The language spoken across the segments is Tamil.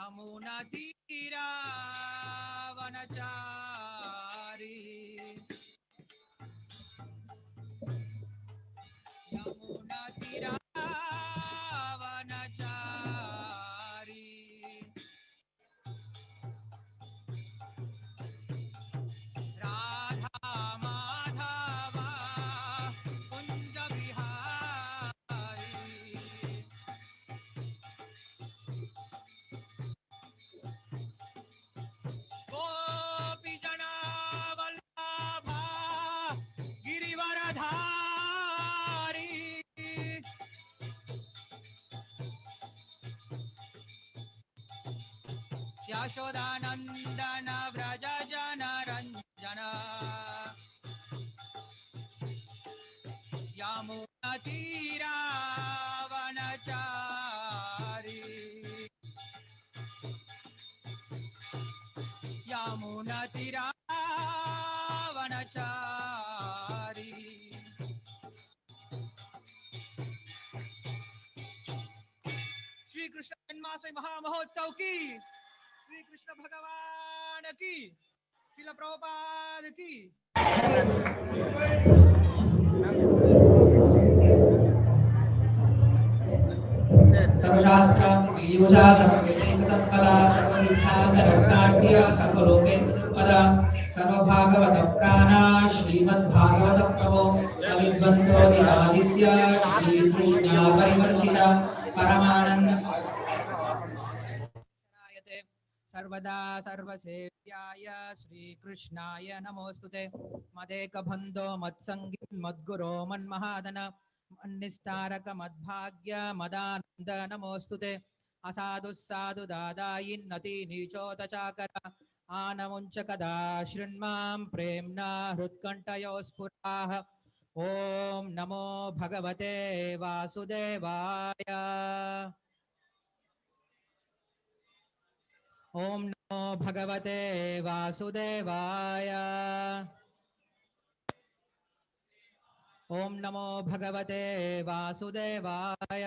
यमुना तीरा वनचारी यमुना तीरा वनचारी राधा माधवा कुंज बिहारी गोपी जना वल्लभा गिरिवरधारी यशोदानंदन व्रज जन रंजन यमुना तीरा वनचारी यमुना तीरा वनचारी श्री कृष्ण जन्माष्टमी महामहोत्सव की, श्री कृष्ण भगवान की, श्रील प्रभुपाद की। सर्वशास्त्र पीयूषा सर्ववेदैकतत्परा सर्वसिद्धान्तरत्नाढ्य सर्वलोकैकपदा सर्वभागवत प्राणा श्रीमद्भागवत प्रभो सविद्वन्तोदिरादित्य श्रीकृष्णा परिवर्तिता परमानन्द सर्वदा सर्वसेव्याय श्रीकृष्णाय नमोस्तुते। मदेकबन्धो मत्सङ्गी मद्गुरो मन्महादन मन्निस्तारक मद्भाग्य मदानन्द नमोस्तुते। असाधु साधु दादायिन्नति नीचोतचाकर आनमुञ्च कदा शृण्मां प्रेम्णा हृत्कण्ठयो स्फुराः। ॐ नमो भगवते वासुदेवाय। ओम नमो भगवते वासुदेवाय। ओम नमो भगवते वासुदेवाय।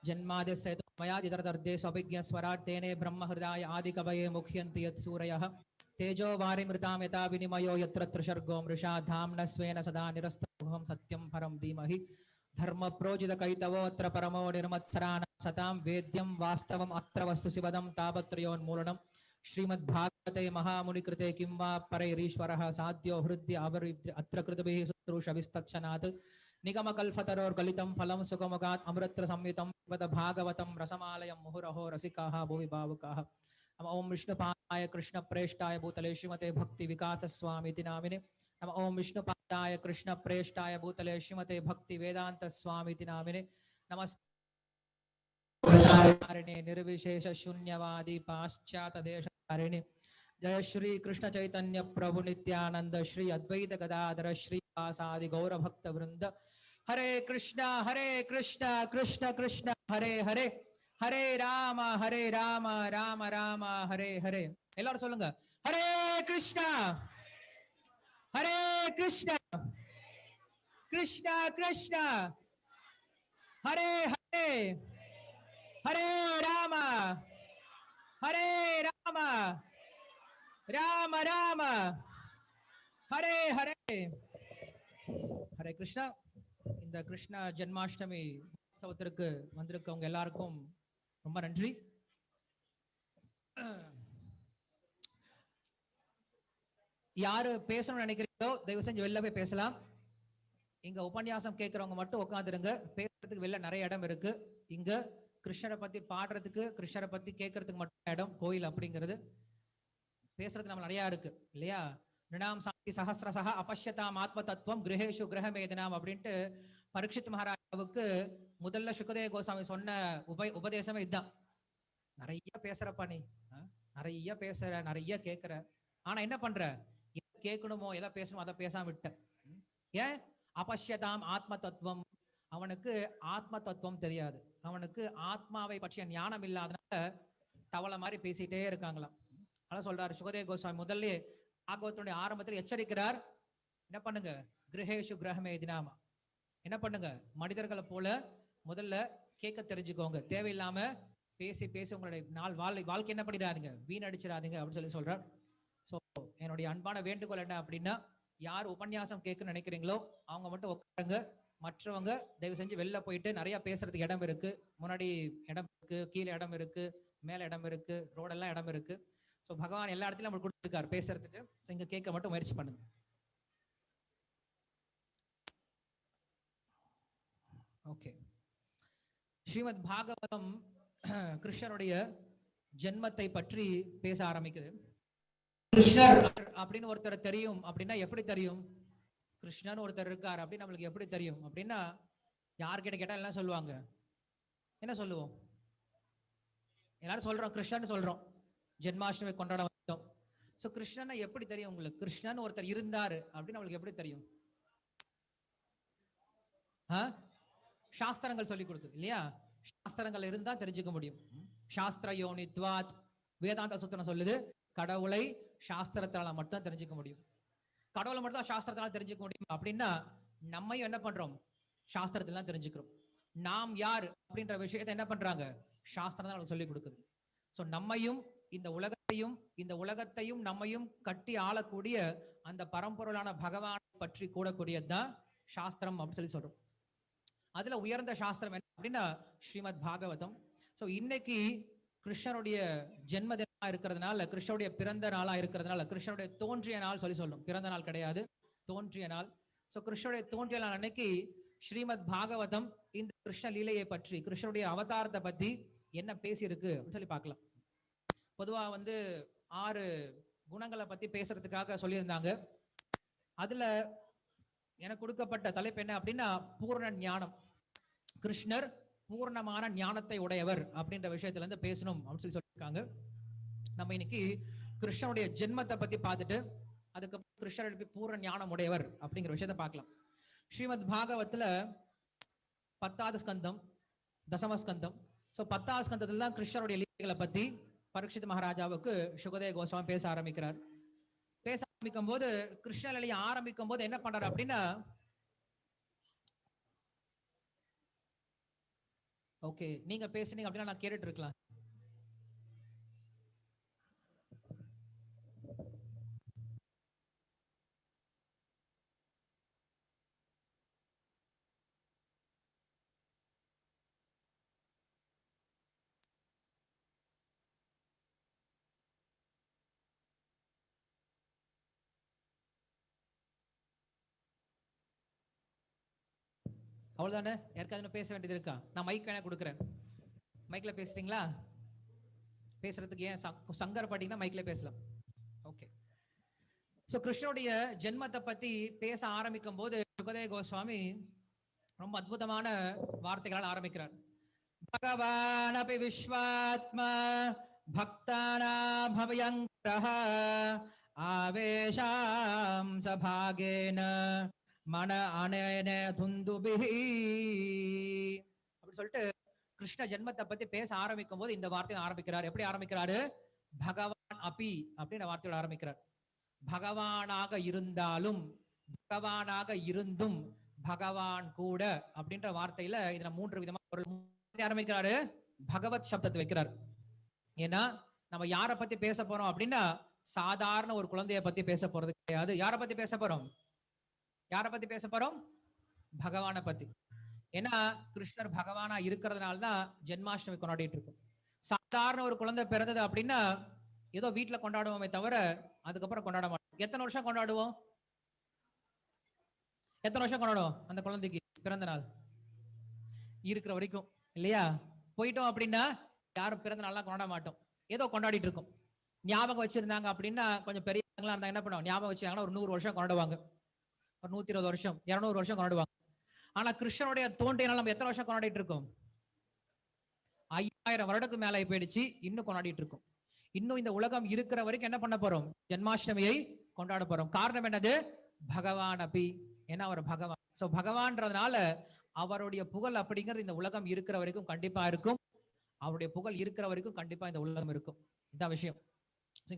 जन्माद्यस्य मयादितरतर्देष्वभिज्ञस्वराट् तेने ब्रह्महृदाय आदिकवये मुह्यन्ति यत्सूरयः तेजो वारिमृतां यथा विनिमयो यत्र त्रिसर्गो मृषा धाम्ना स्वेन सदा निरस्तमोहं सत्यं परं धीमहि धर्म प्रोजित कैतवोऽत्र परमो निर्मत्सराणां सतां वेद्यं वास्तवम् अत्र वस्तु शिवदं तापत्रयोन्मूलनं श्रीमद्भागवते महामुनिकृते किं वा परैरीश्वरः साध्यो हृद्य अवरुद्ध अत्र कृतभिः शुश्रूषविस्तत्क्षणात् निगमकल्पतरोर्गलितं फलं सुखमुखात् अमृत्र संयुतं पिबत भागवतं रसमालयं मुहुरहो रसिकाः भुवि भावुकाः। ओम विष्णुपादाय कृष्णप्रेष्ठाय भूतले श्रीमते भक्ति विकास स्वामीति नामिने नम ओम विष्णुपादाय कृष्णप्रेष्ठाय भूतले श्रीमते भक्ति वेदांत स्वामीति नामिने नमस्ते निर्विशेष शून्यवादी पाश्चात देशकारिणे जय श्री कृष्ण चैतन्य प्रभु नित्यानंद श्री अद्वैत गदाधर श्रीवासादि गौर भक्त वृंद हरे कृष्णा कृष्ण कृष्ण हरे हरे हरे राम राम राम हरे हरे। எல்லாரும் சொல்லுங்க ஹரே கிருஷ்ணா கிருஷ்ண கிருஷ்ண ஹரே ஹரே हरे राम राम राम हरे हरे हरे कृष्णा। இந்த கிருஷ்ண ஜென்மாஷ்டமி உற்சவத்திற்கு வந்திருக்கவங்க எல்லாருக்கும் ரொம்ப நன்றி. யாரு பேசணும்னு நினைக்கிறீங்களோ தயவு செஞ்சு வெளில போய் பேசலாம். இங்க உபன்யாசம் கேட்கறவங்க மட்டும் உட்காந்துருங்க. பேசுறதுக்கு வெளில நிறைய இடம் இருக்கு. இங்க கிருஷ்ணரை பத்தி பாடுறதுக்கு கிருஷ்ணரை பத்தி கேட்கறதுக்கு மட்டும் இடம் கோயில் அப்படிங்கிறது. பேசுறது நம்ம நிறைய இருக்கு இல்லையா? நிருணாம் சாந்தி சஹஸ்ரசஹ அபஷ்யதாம் ஆத்ம தத்துவம் கிரகேஷு கிரகமேதினாம் அப்படின்ட்டு பரீட்சித் மகாராஜாவுக்கு முதல்ல சுகதேவ கோசாமி சொன்ன உபதேசமே இதுதான். நிறைய பேசுறப்பா நீ, நிறைய பேசுற, நிறைய கேட்கிற, ஆனா என்ன பண்ற? எதை கேட்கணுமோ எதை பேசணுமோ அதை பேசாம விட்ட. ஏன்? அபஷ்யதாம் ஆத்ம தத்துவம். அவனுக்கு ஆத்ம தத்துவம் தெரியாது. அவனுக்கு ஆத்மாவை பற்றிய ஞானம் இல்லாதனால தவளை மாதிரி பேசிட்டே இருக்காங்களாம். அதான் சொல்றாரு சுகதேவ கோஸ்வாமி முதல்ல பாகவதனுடைய ஆரம்பத்தில் எச்சரிக்கிறார். என்ன பண்ணுங்க? கிரகேஷு கிரகமே தினாமா. என்ன பண்ணுங்க? மனிதர்களை போல முதல்ல கேட்க தெரிஞ்சுக்கோங்க. தேவையில்லாம பேசி பேசி உங்களுடைய வாழ்க்கை என்ன பண்ணிடாதீங்க, வீணடிச்சிடாதீங்க அப்படின்னு சொல்லி சொல்றார். ஸோ என்னுடைய அன்பான வேண்டுகோள் என்ன அப்படின்னா, யார் உபன்யாசம் கேட்க நினைக்கிறீங்களோ அவங்க மட்டும் உட்காருங்க. மற்றவங்க தயவு செஞ்சு வெளில போயிட்டு, நிறைய பேசுறதுக்கு இடம் இருக்கு, முன்னாடி இடம் இருக்கு, கீழே இடம் இருக்கு, மேல இடம் இருக்கு, ரோடெல்லாம் இடம் இருக்கு. ஸோ பகவான் எல்லா இடத்துலயும் நம்மளுக்கு கொடுத்துருக்காரு பேசுறதுக்கு. ஸோ இங்க கேட்க மட்டும் முயற்சி பண்ணுங்க. ஓகே. ஸ்ரீமத் பாகவதம் கிருஷ்ணனுடைய ஜென்மத்தை பற்றி பேச ஆரம்பிக்குது. கிருஷ்ணர் அப்படின்னு ஒருத்தர் தெரியும் அப்படின்னா எப்படி தெரியும்? கிருஷ்ணன் ஒருத்தர் இருக்கார் அப்படின்னு நம்மளுக்கு எப்படி தெரியும் அப்படின்னா, யார்கிட்ட கேட்டா எல்லாம் சொல்லுவாங்க. என்ன சொல்லுவோம்? எல்லாரும் சொல்றோம் கிருஷ்ணன் சொல்றோம், ஜென்மாஷ்டமி கொண்டாட வந்தோம். சோ கிருஷ்ணனை எப்படி தெரியும் உங்களுக்கு? கிருஷ்ணன் ஒருத்தர் இருந்தாரு அப்படின்னு நம்மளுக்கு எப்படி தெரியும்? சாஸ்திரங்கள் சொல்லி கொடுக்குது இல்லையா? சாஸ்திரங்கள் இருந்தா தெரிஞ்சுக்க முடியும். சாஸ்திர யோனித்வாத், வேதாந்த சூத்திரம் சொல்லுது, கடவுளை சாஸ்திரத்தால மட்டும் தெரிஞ்சுக்க முடியும். கடவுளை மட்டும் தான் சாஸ்திரத்தால தெரிஞ்சுக்க முடியும் அப்படின்னா, நம்மையும் என்ன பண்றோம்? சாஸ்திரத்துல தான் தெரிஞ்சுக்கிறோம். நாம் யார் அப்படின்ற விஷயத்தை என்ன பண்றாங்க? சாஸ்திரம் தான் சொல்லி கொடுக்குது. சோ நம்மையும் இந்த உலகத்தையும் நம்மையும் கட்டி ஆளக்கூடிய அந்த பரம்பொருளான பகவான் பற்றி கூடக்கூடியதுதான் சாஸ்திரம் அப்படின்னு சொல்லி சொல்றோம். அதுல உயர்ந்த சாஸ்திரம் என்ன அப்படின்னா ஸ்ரீமத் பாகவதம். சோ இன்னைக்கு கிருஷ்ணனுடைய ஜென்ம தினமா இருக்கிறதுனால, கிருஷ்ணனுடைய பிறந்த நாளா இருக்கிறதுனால, கிருஷ்ணனுடைய தோன்றிய நாள் சொல்லி சொல்லும். பிறந்த நாள் கிடையாது, தோன்றிய நாள். சோ கிருஷ்ணனுடைய தோன்றிய நாள் அன்னைக்கு ஸ்ரீமத் பாகவதம் இந்த கிருஷ்ண லீலையை பற்றி, கிருஷ்ணனுடைய அவதாரத்தை பத்தி என்ன பேசி இருக்கு அப்படின்னு சொல்லி பார்க்கலாம். பொதுவா 6 குணங்களை பத்தி பேசுறதுக்காக சொல்லியிருந்தாங்க. அதுல எனக்கு கொடுக்கப்பட்ட தலைப்பு என்ன அப்படின்னா பூர்ண ஞானம். கிருஷ்ணர் பூர்ணமான ஞானத்தை உடையவர் அப்படின்ற விஷயத்துல இருந்து பேசணும் அப்படின்னு சொல்லி சொல்லியிருக்காங்க. நம்ம இன்னைக்கு கிருஷ்ணனுடைய ஜென்மத்தை பத்தி பார்த்துட்டு அதுக்கப்புறம் கிருஷ்ணர் பூர்ண ஞானம் உடையவர் அப்படிங்கிற விஷயத்த பார்க்கலாம். ஸ்ரீமத் பாகவத்துல 10வது ஸ்கந்தம், தசம ஸ்கந்தம். சோ 10வது ஸ்கந்தத்துல தான் கிருஷ்ணருடைய லீலைகளை பத்தி பரீட்சித் மகாராஜாவுக்கு சுகதேவ கோஸ்வாமி பேச ஆரம்பிக்கிறார். பேச ஆரம்பிக்கும் போது கிருஷ்ண லீலையை ஆரம்பிக்கும் போது என்ன பண்றாரு அப்படின்னா, ஓகே நீங்க பேசுனீங்க அப்படின்னா நான் கேட்டுட்டு இருக்கலாம். அவ்வளவுதானே? யாருக்காவது பேச வேண்டியது இருக்கா? நான் மைக் வேணா கொடுக்குறேன். மைக்ல பேசுறீங்களா? பேசுறதுக்கு ஏன் சங்கரப்பட்டீங்கன்னா மைக்ல பேசலாம். ஓகே. சோ கிருஷ்ணனுடைய ஜென்மத்தை பத்தி பேச ஆரம்பிக்கும் போது சுகதேவ கோஸ்வாமி ரொம்ப அற்புதமான வார்த்தைகளால் ஆரம்பிக்கிறார். பகவான் அபி விஸ்வாத்மா பக்தானாம் பவயங்கரஹ ஆவேஷாம் சபாகேன மன அனேன துந்துபிஹி அப்படி சொல்லிட்டு கிருஷ்ண ஜென்மத்தை பத்தி பேச ஆரம்பிக்கும் போது இந்த வார்த்தையை ஆரம்பிக்கிறார். எப்படி ஆரம்பிக்கிறாரு? பகவான் அபி அப்படின்ற வார்த்தையோட ஆரம்பிக்கிறார். பகவானாக இருந்தாலும், பகவானாக இருந்தும், பகவான் கூட அப்படின்ற வார்த்தையில இதுல 3 விதமா ஆரம்பிக்கிறாரு. பகவத் சப்தத்தை வைக்கிறார். ஏன்னா நம்ம யார பத்தி பேச போறோம் அப்படின்னா சாதாரண ஒரு குழந்தைய பத்தி பேச போறது கிடையாது. யார பத்தி பேச போறோம்? யார பத்தி பேச போறோம்? பகவானை பத்தி. ஏன்னா கிருஷ்ணர் பகவானா இருக்கிறதுனால தான் ஜென்மாஷ்டமி கொண்டாடிட்டு இருக்கோம். சாதாரண ஒரு குழந்தை பிறந்தது அப்படின்னா ஏதோ வீட்டுல கொண்டாடுவோமே தவிர அதுக்கப்புறம் கொண்டாட மாட்டோம். எத்தனை வருஷம் கொண்டாடுவோம்? எத்தனை வருஷம் கொண்டாடுவோம் அந்த குழந்தைக்கு பிறந்த நாள்? இருக்கிற வரைக்கும் இல்லையா? போயிட்டோம் அப்படின்னா யாரும் பிறந்த நாள்லாம் கொண்டாட மாட்டோம், ஏதோ கொண்டாடிட்டு இருக்கோம். ஞாபகம் வச்சிருந்தாங்க அப்படின்னா கொஞ்சம் பெரியவங்களா இருந்தா என்ன பண்ணுவாங்க? ஞாபகம் வச்சாங்கன்னா ஒரு 100 வருஷம் கொண்டாடுவாங்க, ஒரு 120 வருஷம், 200 வருஷம் கொண்டாடுவாங்க. ஆனா கிருஷ்ணனுடைய தோன்றிய நாள் நம்ம எத்தனை வருஷம் கொண்டாடிட்டு இருக்கோம்? 5000 வருடத்துக்கு மேல போயிடுச்சு, இன்னும் கொண்டாடிட்டு இருக்கோம். இன்னும் இந்த உலகம் இருக்கிற வரைக்கும் என்ன பண்ண போறோம்? ஜென்மாஷ்டமியை கொண்டாட போறோம். காரணம் என்னது? பகவான் அபி. ஏன்னா அவர் பகவான். சோ பகவான்றதுனால அவருடைய புகழ் அப்படிங்கிறது இந்த உலகம் இருக்கிற வரைக்கும் கண்டிப்பா இருக்கும். அவருடைய புகழ் இருக்கிற வரைக்கும் கண்டிப்பா இந்த உலகம் இருக்கும். இதான் விஷயம்.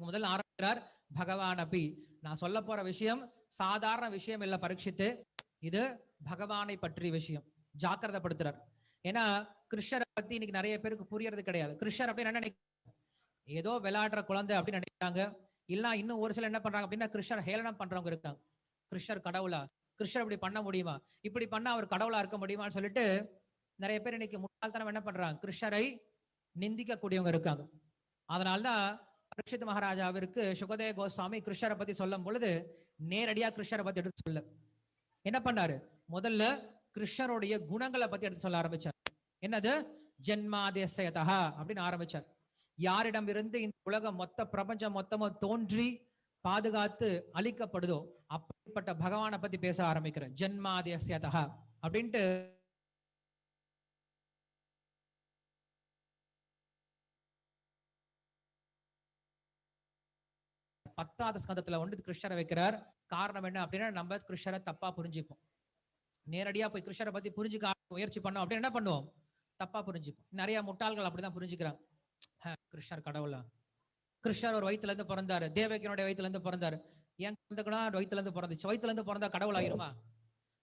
முதல்ல ஆரம்பிக்கிறார் பகவான் அபி. நான் சொல்ல போற விஷயம் சாதாரண விஷயம் இல்ல பரீட்சித்து, இது பகவானை பற்றிய விஷயம். ஜாக்கிரதைப்படுத்துறார். ஏன்னா கிருஷ்ணரை பத்தி இன்னைக்கு நிறைய பேருக்கு புரியறது கிடையாது. கிருஷ்ணர் அப்படின்னு என்ன ஏதோ விளையாடுற குழந்தை அப்படின்னு நினைக்கிறாங்க. இல்ல இன்னும் ஒரு சில என்ன பண்றாங்க அப்படின்னா கிருஷ்ணர் ஹேளனம் பண்றவங்க இருக்காங்க. கிருஷ்ணர் கடவுளா, கிருஷ்ணர் இப்படி பண்ண முடியுமா, இப்படி பண்ணா அவர் கடவுளா இருக்க முடியுமான்னு சொல்லிட்டு நிறைய பேர் இன்னைக்கு முட்டாள்தனம் என்ன பண்றாங்க, கிருஷ்ணரை நிந்திக்க கூடியவங்க இருக்காங்க. அதனால்தான் பரீட்சித் மகாராஜாவிற்கு சுகதேவ கோஸ்வாமி கிருஷ்ணரை பத்தி சொல்லும் பொழுது நேரடியா கிருஷ்ணரை பத்தி எடுத்து சொல்ல என்ன பண்ணாரு, முதல்ல கிருஷ்ணருடைய குணங்களை பத்தி எடுத்து சொல்ல ஆரம்பிச்சார். என்னது, ஜென்மாதேசயதா அப்படின்னு ஆரம்பிச்சார். யாரிடம் இருந்து இந்த உலகம் மொத்த பிரபஞ்சம் மொத்தமும் தோன்றி பாதுகாத்து அழிக்கப்படுதோ அப்படிப்பட்ட பகவானை பத்தி பேச ஆரம்பிக்கிற. ஜென்மாதேசயதா அப்படின்ட்டு 10வது ஸ்கந்தத்துல வந்து கிருஷ்ணரை வைக்கிறார். காரணம் என்ன அப்படின்னா நம்ம கிருஷ்ணரை தப்பா புரிஞ்சுப்போம். நேரடியா போய் கிருஷ்ணரை பத்தி புரிஞ்சுக்க முயற்சி பண்ணோம் அப்படின்னு என்ன பண்ணுவோம், தப்பா புரிஞ்சுப்போம். நிறைய முட்டாள்கள் அப்படிதான் புரிஞ்சுக்கிறாங்க. கிருஷ்ணர் கடவுளா, கிருஷ்ணர் ஒரு வயிற்றுல இருந்து பிறந்தாரு, தேவகியனுடைய வயிற்றுல இருந்து பிறந்தாரு, என் குழந்தைக்குனா வயிற்றுல இருந்து பிறந்துச்சு, வயிற்றுல இருந்து பிறந்தா கடவுள் ஆயிருமா,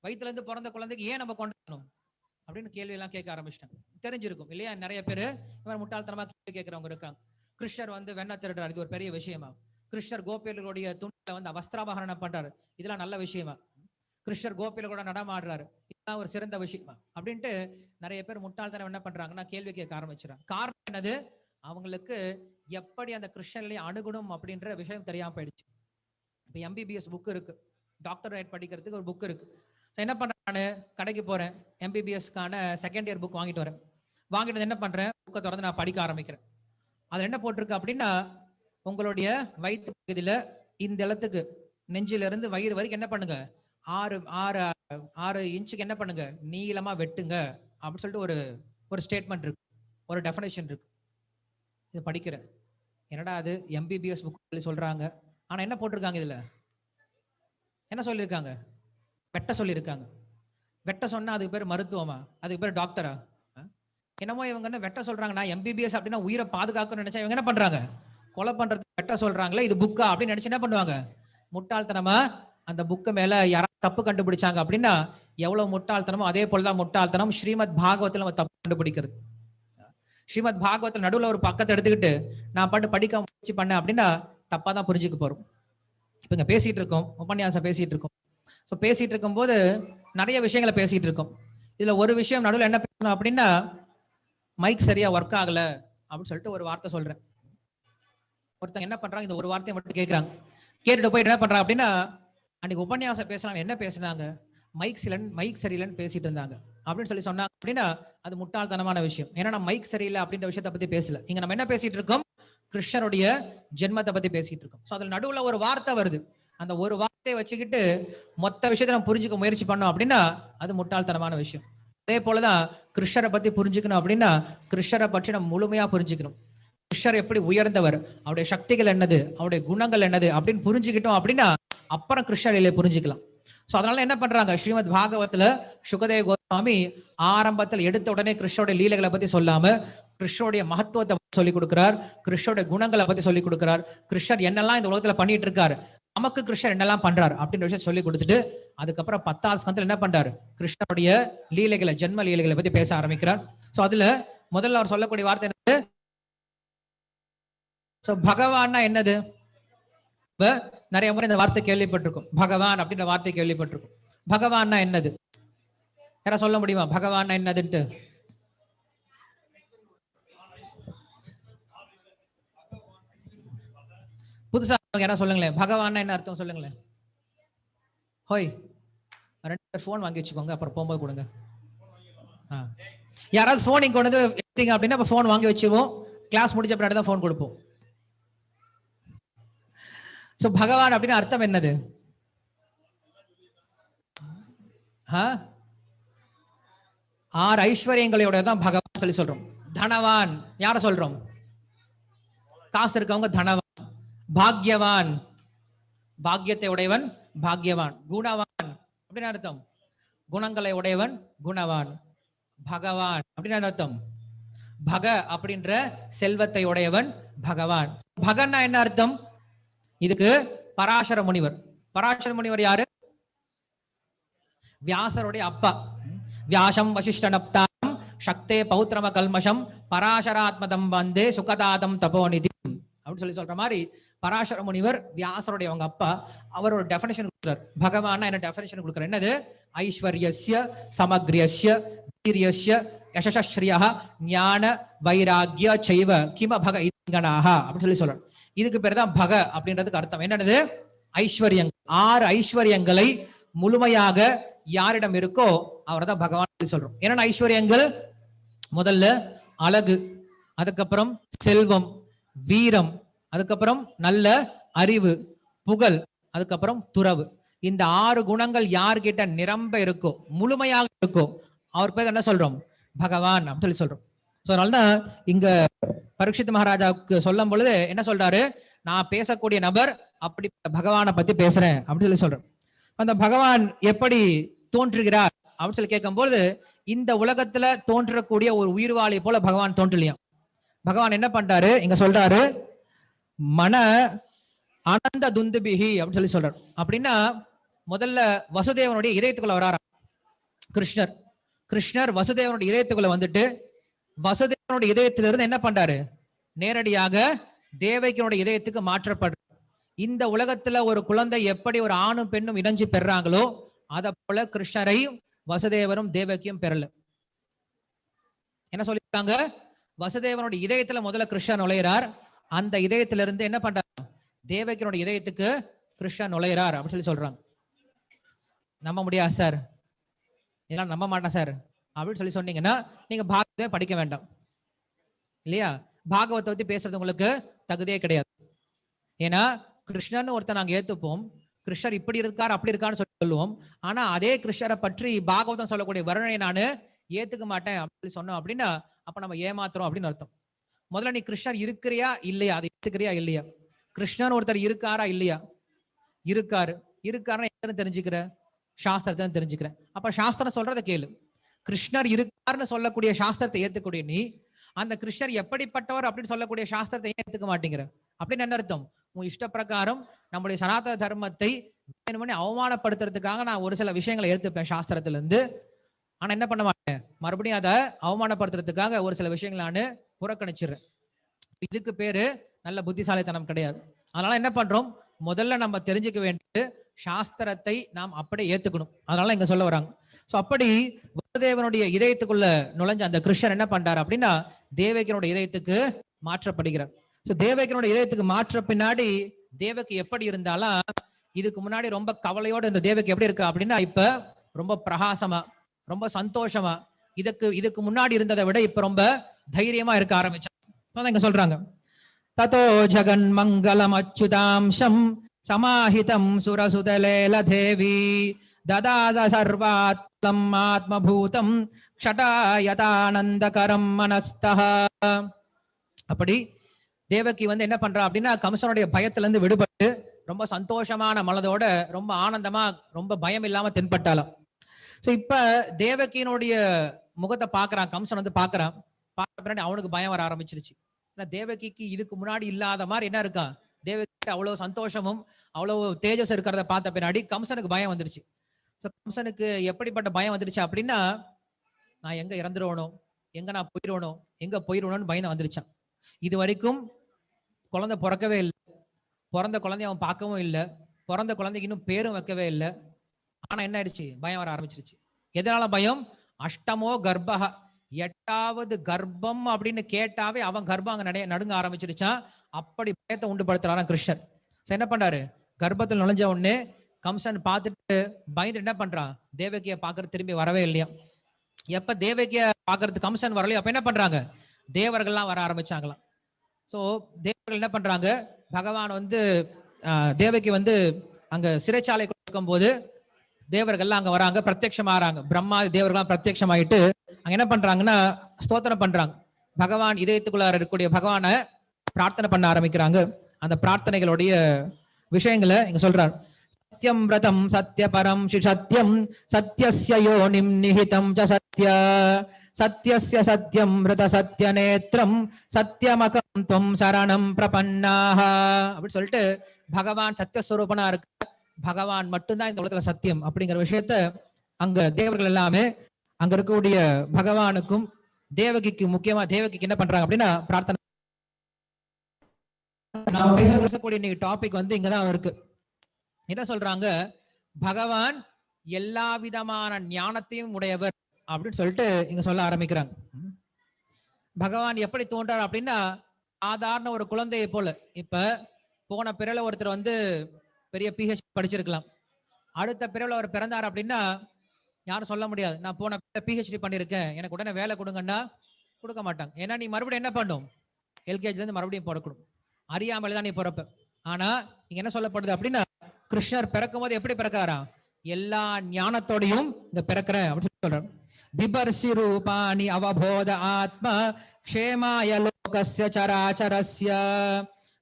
வயிற்றுல இருந்து பிறந்த குழந்தைக்கு ஏன் நம்ம கொண்டாடணும் அப்படின்னு கேள்வி எல்லாம் கேட்க ஆரம்பிச்சிட்டாங்க. தெரிஞ்சிருக்கும் இல்லையா, நிறைய பேரு இவன் முட்டாள்தனமா கேள்வி கேட்கிறவங்க இருக்காங்க. கிருஷ்ணர் வந்து வெண்ண திருடுறாரு, இது ஒரு பெரிய விஷயமா? கிருஷ்ணர் கோபியர்களுடைய துணில வந்து வஸ்திராபகரணம் பண்றாரு, இதெல்லாம் நல்ல விஷயமா? கிருஷ்ணர் கோபியர்களோட நடமாடுறாரு, இதெல்லாம் ஒரு சிறந்த விஷயமா அப்படின்ட்டு நிறைய பேர் முட்டாள்தனம் என்ன பண்றாங்கன்னா கேள்வி கேட்க ஆரம்பிச்சுறாங்க. காரணம் என்னது, அவங்களுக்கு எப்படி அந்த கிருஷ்ணர்லயே அணுகணும் அப்படின்ற விஷயம் தெரியாம போயிடுச்சு. இப்ப MBBS புக் இருக்கு, டாக்டரேட் படிக்கிறதுக்கு ஒரு புக் இருக்கு. என்ன பண்றேன், நான் கடைக்கு போறேன், MBBSக்கான செகண்ட் இயர் புக் வாங்கிட்டு வரேன். வாங்கிட்டு என்ன பண்றேன், புக்கை திறந்து நான் படிக்க ஆரம்பிக்கிறேன். அதுல என்ன போட்டிருக்கு அப்படின்னா, உங்களுடைய வயிற்று பகுதியில இந்த இடத்துக்கு நெஞ்சில இருந்து வயிறு வரைக்கும் என்ன பண்ணுங்க, 6 இன்ச்சுக்கு என்ன பண்ணுங்க, நீளமா வெட்டுங்க அப்படின்னு சொல்லிட்டு ஒரு ஸ்டேட்மெண்ட் இருக்கு, ஒரு டெஃபினேஷன் இருக்கு. இது படிக்கிறேன், என்னடா அது MBBS புக் சொல்றாங்க, ஆனா என்ன போட்டிருக்காங்க, இதுல என்ன சொல்லியிருக்காங்க, வெட்ட சொல்லியிருக்காங்க. வெட்ட சொன்னா அதுக்கு பேர் மருத்துவமா, அதுக்கு பேர் டாக்டரா? என்னமோ இவங்க என்ன வெட்ட சொல்றாங்க, நான் MBBS அப்படின்னா உயிரை பாதுகாக்கணும்னு நினைச்சா இவங்க என்ன பண்றாங்க, கொலை பண்றது வெட்ட சொல்றாங்களே, இது புக்கா அப்படின்னு நினைச்சு என்ன பண்ணுவாங்க, முட்டாள்தனமா அந்த புக்கு மேல யாராவது தப்பு கண்டுபிடிச்சாங்க அப்படின்னா எவ்வளவு முட்டாள்தனமோ அதே போலதான் முட்டாள்தனம் ஸ்ரீமத் பாகவத்துல நம்ம தப்பு கண்டுபிடிக்கிறது. ஸ்ரீமத் பாகவத்துல நடுவுல ஒரு பக்கத்தை எடுத்துக்கிட்டு நான் பாட்டு படிக்க முயற்சி பண்ணேன் அப்படின்னா தப்பா தான் புரிஞ்சுக்க போறோம். இப்ப இங்க பேசிட்டு இருக்கோம், உபன்யாசம் பேசிட்டு இருக்கோம். ஸோ பேசிட்டு இருக்கும் போது நிறைய விஷயங்களை பேசிட்டு இருக்கோம். இதுல ஒரு விஷயம் நடுவில் என்ன பேசணும் அப்படின்னா, மைக் சரியா ஒர்க் ஆகல அப்படின்னு சொல்லிட்டு ஒரு வார்த்தை சொல்றேன். ஒருத்தங்க என்ன பண்றாங்க, இந்த ஒரு வார்த்தையை மட்டும் கேட்கறாங்க. கேட்டுட்டு போய் என்ன பண்றாங்க அப்படின்னா, அன்னைக்கு உபன்யாசம் பேசுறாங்க, என்ன பேசுனாங்க, மைக் சரியில்லைன்னு பேசிட்டு இருந்தாங்க அப்படின்னு சொல்லி சொன்னாங்க அப்படின்னா அது முட்டாள்தனமான விஷயம். ஏன்னா நம்ம மைக் சரியில்லை அப்படின்ற விஷயத்தை பத்தி பேசல. இங்க நம்ம என்ன பேசிட்டு இருக்கோம், கிருஷ்ணருடைய ஜென்மத்தை பத்தி பேசிட்டு இருக்கோம். ஸோ அதுல நடுவுல ஒரு வார்த்தை வருது, அந்த ஒரு வார்த்தையை வச்சுக்கிட்டு மொத்த விஷயத்தை நம்ம புரிஞ்சுக்க முயற்சி பண்ணோம் அப்படின்னா அது முட்டாள்தனமான விஷயம். அதே போலதான் கிருஷ்ணரை பத்தி புரிஞ்சுக்கணும் அப்படின்னா கிருஷ்ணரை பற்றி நம்ம முழுமையா புரிஞ்சுக்கணும். கிருஷ்ணர் எப்படி உயர்ந்தவர், அவருடைய சக்திகள் என்னது, அவருடைய குணங்கள் என்னது அப்படின்னு புரிஞ்சுக்கிட்டோம் அப்படின்னா அப்புறம் கிருஷ்ணரை புரிஞ்சுக்கலாம். சோ அதனால என்ன பண்றாங்க, ஸ்ரீமத் பாகவத்துல சுகதேவ கோஸ்வாமி ஆரம்பத்தில் எடுத்த உடனே கிருஷ்ணருடைய லீலைகளை பத்தி சொல்லாம கிருஷ்ணருடைய மகத்துவத்தை சொல்லி கொடுக்கிறார், கிருஷ்ணருடைய குணங்களை பத்தி சொல்லி கொடுக்கிறார், கிருஷ்ணர் என்னெல்லாம் இந்த உலகத்துல பண்ணிட்டு இருக்காரு, நமக்கு கிருஷ்ணர் என்னெல்லாம் பண்றாரு அப்படின்ற விஷயம் சொல்லி கொடுத்துட்டு அதுக்கப்புறம் 10வது ஸ்கந்தத்துல என்ன பண்றாரு, கிருஷ்ணருடைய லீலைகளை, ஜென்ம லீலைகளை பத்தி பேச ஆரம்பிக்கிறார். சோ அதுல முதல்ல அவர் சொல்லக்கூடிய வார்த்தை என்னது, சோ பகவான்னா என்னது, நிறைய முறை இந்த வார்த்தை கேள்விப்பட்டிருக்கும், பகவான் அப்படின்ற வார்த்தை கேள்விப்பட்டிருக்கும். பகவான்னா என்னது, யாரா சொல்ல முடியுமா பகவான்னா என்னதுன்ட்டு? புதுசா யாரா சொல்லுங்களேன், பகவான்னா என்ன அர்த்தம் சொல்லுங்களேன். ஹோய், 2 பேர் போன் வாங்கி வச்சுக்கோங்க, அப்புறம் போகும்போது கொடுங்க. யாராவது போன் இங்க கொண்டு வந்து அப்படின்னா போன் வாங்கி வச்சுவோம், கிளாஸ் முடிச்ச பின்னாடி தான் போன் கொடுப்போம். சோ பகவான் அப்படின்னு அர்த்தம் என்னது, 6 ஐஸ்வர்யங்களோட தான் பகவான் சொல்லி சொல்றோம். தனவான் யார சொல்றோம், காசு இருக்கவங்க தனவான். பாக்யவான், பாக்யத்தை உடையவன் பாக்யவான். குணவான் அப்படின்னு அர்த்தம், குணங்களை உடையவன் குணவான். பகவான் அப்படின்னு அர்த்தம், பக அப்படின்ற செல்வத்தை உடையவன் பகவான். பகன்னா என்ன அர்த்தம், இதுக்கு பராசர முனிவர். பராசர முனிவர் யாரு, வியாசருடைய அப்பா. வியாசம் வசிஷ்ட நப்தாரம் சக்தே பௌத்திரம கல்மஷம் பராசராத்மதம் வந்தே சுகதாதம் தபோநிதி அப்படின்னு சொல்லி சொல்ற மாதிரி பராசர முனிவர் வியாசருடைய அவங்க அப்பா அவர் ஒரு டெஃபினேஷன் கொடுக்குறார். பகவான் என்ன டெஃபினேஷன் கொடுக்குறார்? என்னது? ஐஸ்வர்யஸ்ய சமக்ரியஸ்ய வீரியஸ்ய யசஸ்ஸ்ரீயா ஞான வைராகிய சைவ கிம பக இங்கனாக அப்படின்னு சொல்லி சொல்றார். இதுக்கு பேர் தான் பக அப்படின்றதுக்கு அர்த்தம். என்னது? ஐஸ்வர்யங்கள். 6 ஐஸ்வர்யங்களை முழுமையாக யாரிடம் இருக்கோ அவர் தான் பகவான் சொல்றோம். என்னென்ன ஐஸ்வர்யங்கள்? முதல்ல அழகு, அதுக்கப்புறம் செல்வம், வீரம், அதுக்கப்புறம் நல்ல அறிவு, புகழ், அதுக்கப்புறம் துறவு. இந்த 6 குணங்கள் யார்கிட்ட நிரம்ப இருக்கோ, முழுமையாக இருக்கோ, அவர் பேர் என்ன சொல்றோம்? பகவான் அப்படின்னு சொல்றோம். சோ அதனாலதான் இங்க பரீட்சித் மகாராஜாவுக்கு சொல்லும் பொழுது என்ன சொல்றாரு? நான் பேசக்கூடிய நபர் அப்படி பகவானை பத்தி பேசுறேன் அப்படின்னு சொல்லி சொல்றேன். அந்த பகவான் எப்படி தோன்றுகிறார் அப்படின்னு சொல்லி கேட்கும்போது, இந்த உலகத்துல தோன்றக்கூடிய ஒரு உயிர்வாளி போல பகவான் தோன்றலையாம். பகவான் என்ன பண்றாரு? இங்க சொல்றாரு, மன ஆனந்த துந்துபிகி அப்படின்னு சொல்லி சொல்றாரு. அப்படின்னா முதல்ல வசுதேவனுடைய இதயத்துக்குள்ள வராராம் கிருஷ்ணர். கிருஷ்ணர் வசுதேவனுடைய இதயத்துக்குள்ள வந்துட்டு வசுதேவனுடைய இதயத்திலிருந்து என்ன பண்றாரு? நேரடியாக தேவகியோட இதயத்துக்கு மாற்றப்படுற. இந்த உலகத்துல ஒரு குழந்தை எப்படி ஒரு ஆணும் பெண்ணும் இணைஞ்சு பெறாங்களோ அத போல கிருஷ்ணரையும் வசுதேவரும் தேவகியும் பெறல. என்ன சொல்லிருக்காங்க? வசுதேவனுடைய இதயத்துல முதல்ல கிருஷ்ணர் நுழையிறார். அந்த இதயத்திலிருந்து என்ன பண்றாரு? தேவகியோட இதயத்துக்கு கிருஷ்ணர் நுழையிறார் அப்படின்னு சொல்லி சொல்றாங்க. நம்ப முடியாது சார், இதெல்லாம் நம்ப மாட்டேன் சார் அப்படின்னு சொல்லி சொன்னீங்கன்னா நீங்க பாகவதமே படிக்க வேண்டாம் இல்லையா? பாகவத்தை பத்தி பேசுறது உங்களுக்கு தகுதியே கிடையாது. ஏன்னா கிருஷ்ணர்னு ஒருத்தர் நாங்க ஏத்துப்போம், கிருஷ்ணர் இப்படி இருக்கார் அப்படி இருக்கான்னு சொல்லி சொல்லுவோம். ஆனா அதே கிருஷ்ணரை பற்றி பாகவதம் சொல்லக்கூடிய வர்ணனை நானு ஏத்துக்க மாட்டேன் அப்படின்னு சொன்னோம் அப்படின்னா அப்ப நம்ம ஏமாத்துறோம் அப்படின்னு அர்த்தம். முதல்ல நீ கிருஷ்ணர் இருக்கிறியா இல்லையா, அதை ஏத்துக்கிறியா இல்லையா? கிருஷ்ணர் ஒருத்தர் இருக்காரா இல்லையா? இருக்காரு. இருக்காருன்னா என்னன்னு தெரிஞ்சுக்கிற? சாஸ்திரத்தை தெரிஞ்சுக்கிறேன். அப்ப சாஸ்திரம் சொல்றதை கேளு. கிருஷ்ணர் இருக்காருன்னு சொல்லக்கூடிய சாஸ்திரத்தை ஏத்துக்கூடிய நீ அந்த கிருஷ்ணர் எப்படிப்பட்டவர் அப்படின்னு சொல்லக்கூடிய சாஸ்திரத்தை ஏன் ஏத்துக்க மாட்டேங்கிற? அப்படின்னு என்ன அர்த்தம்? உன் இஷ்ட பிரகாரம் நம்முடைய சனாதன தர்மத்தை வேணும்னே அவமானப்படுத்துறதுக்காக நான் ஒரு சில விஷயங்களை எடுத்துப்பேன் சாஸ்திரத்துல இருந்து. ஆனா என்ன பண்ண மாட்டேன், மறுபடியும் அதை அவமானப்படுத்துறதுக்காக ஒரு சில விஷயங்களை நான் புறக்கணிச்சிடுறேன். இதுக்கு பேரு நல்ல புத்திசாலித்தனம் கிடையாது. அதனால என்ன பண்றோம்? முதல்ல நம்ம தெரிஞ்சுக்க வேண்டியது சாஸ்திரத்தை நாம் அப்படியே ஏத்துக்கணும். அதனால இங்க சொல்ல வராங்க. சோ அப்படி வசுதேவனுடைய இதயத்துக்குள்ள நுழைஞ்ச அந்த கிருஷ்ணர் என்ன பண்றாரு அப்படின்னா தேவகியனுடைய இதயத்துக்கு மாற்றப்படுகிறார். சோ தேவகியனுடைய இதயத்துக்கு மாற்ற பின்னாடி தேவகி எப்படி இருந்தாலும் இதுக்கு முன்னாடி ரொம்ப கவலையோட இந்த தேவகி எப்படி இருக்கா அப்படின்னா இப்ப ரொம்ப பிரகாசமா, ரொம்ப சந்தோஷமா, இதுக்கு முன்னாடி இருந்ததை விட இப்ப ரொம்ப தைரியமா இருக்க ஆரம்பிச்சாங்க. இங்க சொல்றாங்க, ததோ ஜகன் மங்களம் அச்சுதாம்சம் சமாஹிதம் சுரசுதலேல தேவி ததாத சர்வாத்மம் ஆத்மபூதம் க்ஷடாயதானந்தகரம் மனஸ்தஹ. அப்படி தேவகி என்ன பண்றா அப்படின்னா கம்சனுடைய பயத்துல இருந்து விடுபட்டு ரொம்ப சந்தோஷமான மனதோட ரொம்ப ஆனந்தமா ரொம்ப பயம் இல்லாம தென்பட்டாலும். சோ இப்ப தேவகியினுடைய முகத்தை பாக்குறான் கம்சன் பாக்குறான். பார்த்த பின்னாடி அவனுக்கு பயம் வர ஆரம்பிச்சிருச்சு. ஏன்னா தேவகிக்கு இதுக்கு முன்னாடி இல்லாத மாதிரி என்ன இருக்கா, தேவகிட்ட அவ்வளவு சந்தோஷமும் அவ்வளவு தேஜஸ் இருக்கிறத பார்த்த பின்னாடி கம்சனுக்கு பயம் வந்துருச்சு. சோ கம்சனுக்கு எப்படிப்பட்ட பயம் வந்துருச்சு அப்படின்னா நான் எங்க இறந்துருவணும், எங்க நான் போயிடுவணும், எங்க போயிடுவணும்னு பயம் வந்துருச்சான். இது வரைக்கும் குழந்தை பிறக்கவே இல்லை, பிறந்த குழந்தைய அவன் பார்க்கவும் இல்லை, பிறந்த குழந்தைக்கு இன்னும் பேரும் வைக்கவே இல்லை. ஆனா என்ன ஆயிடுச்சு, பயம் வர ஆரம்பிச்சிருச்சு. எதனால பயம்? அஷ்டமோ கர்ப்பக, 8வது கர்ப்பம் அப்படின்னு கேட்டாவே அவன் கர்ப்பம் அங்க நடுங்க ஆரம்பிச்சிருச்சான். அப்படி பயத்தை உண்டுபடுத்துறாராம் கிருஷ்ணர். என்ன பண்றாரு, கர்ப்பத்தில் நுழைஞ்ச உடனே கம்சன் பார்த்துட்டு பயந்துட்டு என்ன பண்றான், தேவகியை பார்க்கறது திரும்பி வரவே இல்லையா. எப்ப தேவகியை பார்க்கறது கம்சன் வரலையோ அப்ப என்ன பண்றாங்க, தேவர்கள்லாம் வர ஆரம்பிச்சாங்களாம். சோ தேவர்கள் என்ன பண்றாங்க, பகவான் தேவகி அங்க சிறைச்சாலை கொடுக்கும் போது தேவர்கள்லாம் அங்க வராங்க, பிரத்யட்சமாறாங்க. பிரம்மா தேவர்கள்லாம் பிரத்யட்சமாயிட்டு அங்க என்ன பண்றாங்கன்னா ஸ்தோத்திரம் பண்றாங்க. பகவான் இதயத்துக்குள்ளார இருக்கக்கூடிய பகவானை பிரார்த்தனை பண்ண ஆரம்பிக்கிறாங்க. அந்த பிரார்த்தனைகளுடைய விஷயங்களை இங்க சொல்றார். சத்யம் விரதம் சத்ய பரம் சத்யம் சத்யஸ்ய யோனிம் நிஹிதம் ச சத்ய சத்யஸ்ய சத்யம் விரத சத்ய நேத்ரம் சத்யமகம் துவம் சரணம் பிரபன்னாஹ அப்படின்னு சொல்லிட்டு பகவான் சத்தியஸ்வரூபனா இருக்கு. பகவான் மட்டும்தான் இந்த உலகத்துல சத்தியம் அப்படிங்கிற விஷயத்த அங்க தேவர்கள் எல்லாமே அங்க இருக்கக்கூடிய பகவானுக்கும் தேவகிக்கு முக்கியமா தேவகிக்கு என்ன பண்றாங்க அப்படின்னா பிரார்த்தனை. நாம பேசக்கூடிய இன்னைக்கு டாபிக் வந்து இங்கதான் இருக்கு. என்ன சொல்றாங்க, பகவான் எல்லா விதமான ஞானத்தையும் உடையவர் அப்படின்னு சொல்லிட்டு இங்க சொல்ல ஆரம்பிக்கிறாங்க. பகவான் எப்படி தோன்றார் அப்படின்னா சாதாரண ஒரு குழந்தையை போல. இப்ப போன பிறல ஒருத்தர் வந்து பெரிய PhD படிச்சிருக்கலாம், அடுத்த பிறல அவர் பிறந்தார் அப்படின்னா யாரும் சொல்ல முடியாது நான் போன PhD பண்ணிருக்கேன் எனக்கு உடனே வேலை கொடுங்கன்னா கொடுக்க மாட்டாங்க. ஏன்னா நீ மறுபடியும் என்ன பண்ணும், LKG இருந்து மறுபடியும் பிறக்கணும், அறியாமல் தான் நீ பிறப்ப. ஆனா இங்க என்ன சொல்லப்படுது அப்படின்னா கிருஷ்ணர் பிறக்கும் போது எப்படி பிறக்கிறாரா, எல்லா ஞானத்தோடையும் இந்த பிறக்கிறேன் அப்படின்னு சொல்றாரு. பிபர்சி ரூபாணி அவபோத ஆத்மா க்ஷேமாய லோகஸ்ய சராச்சரஸ்ய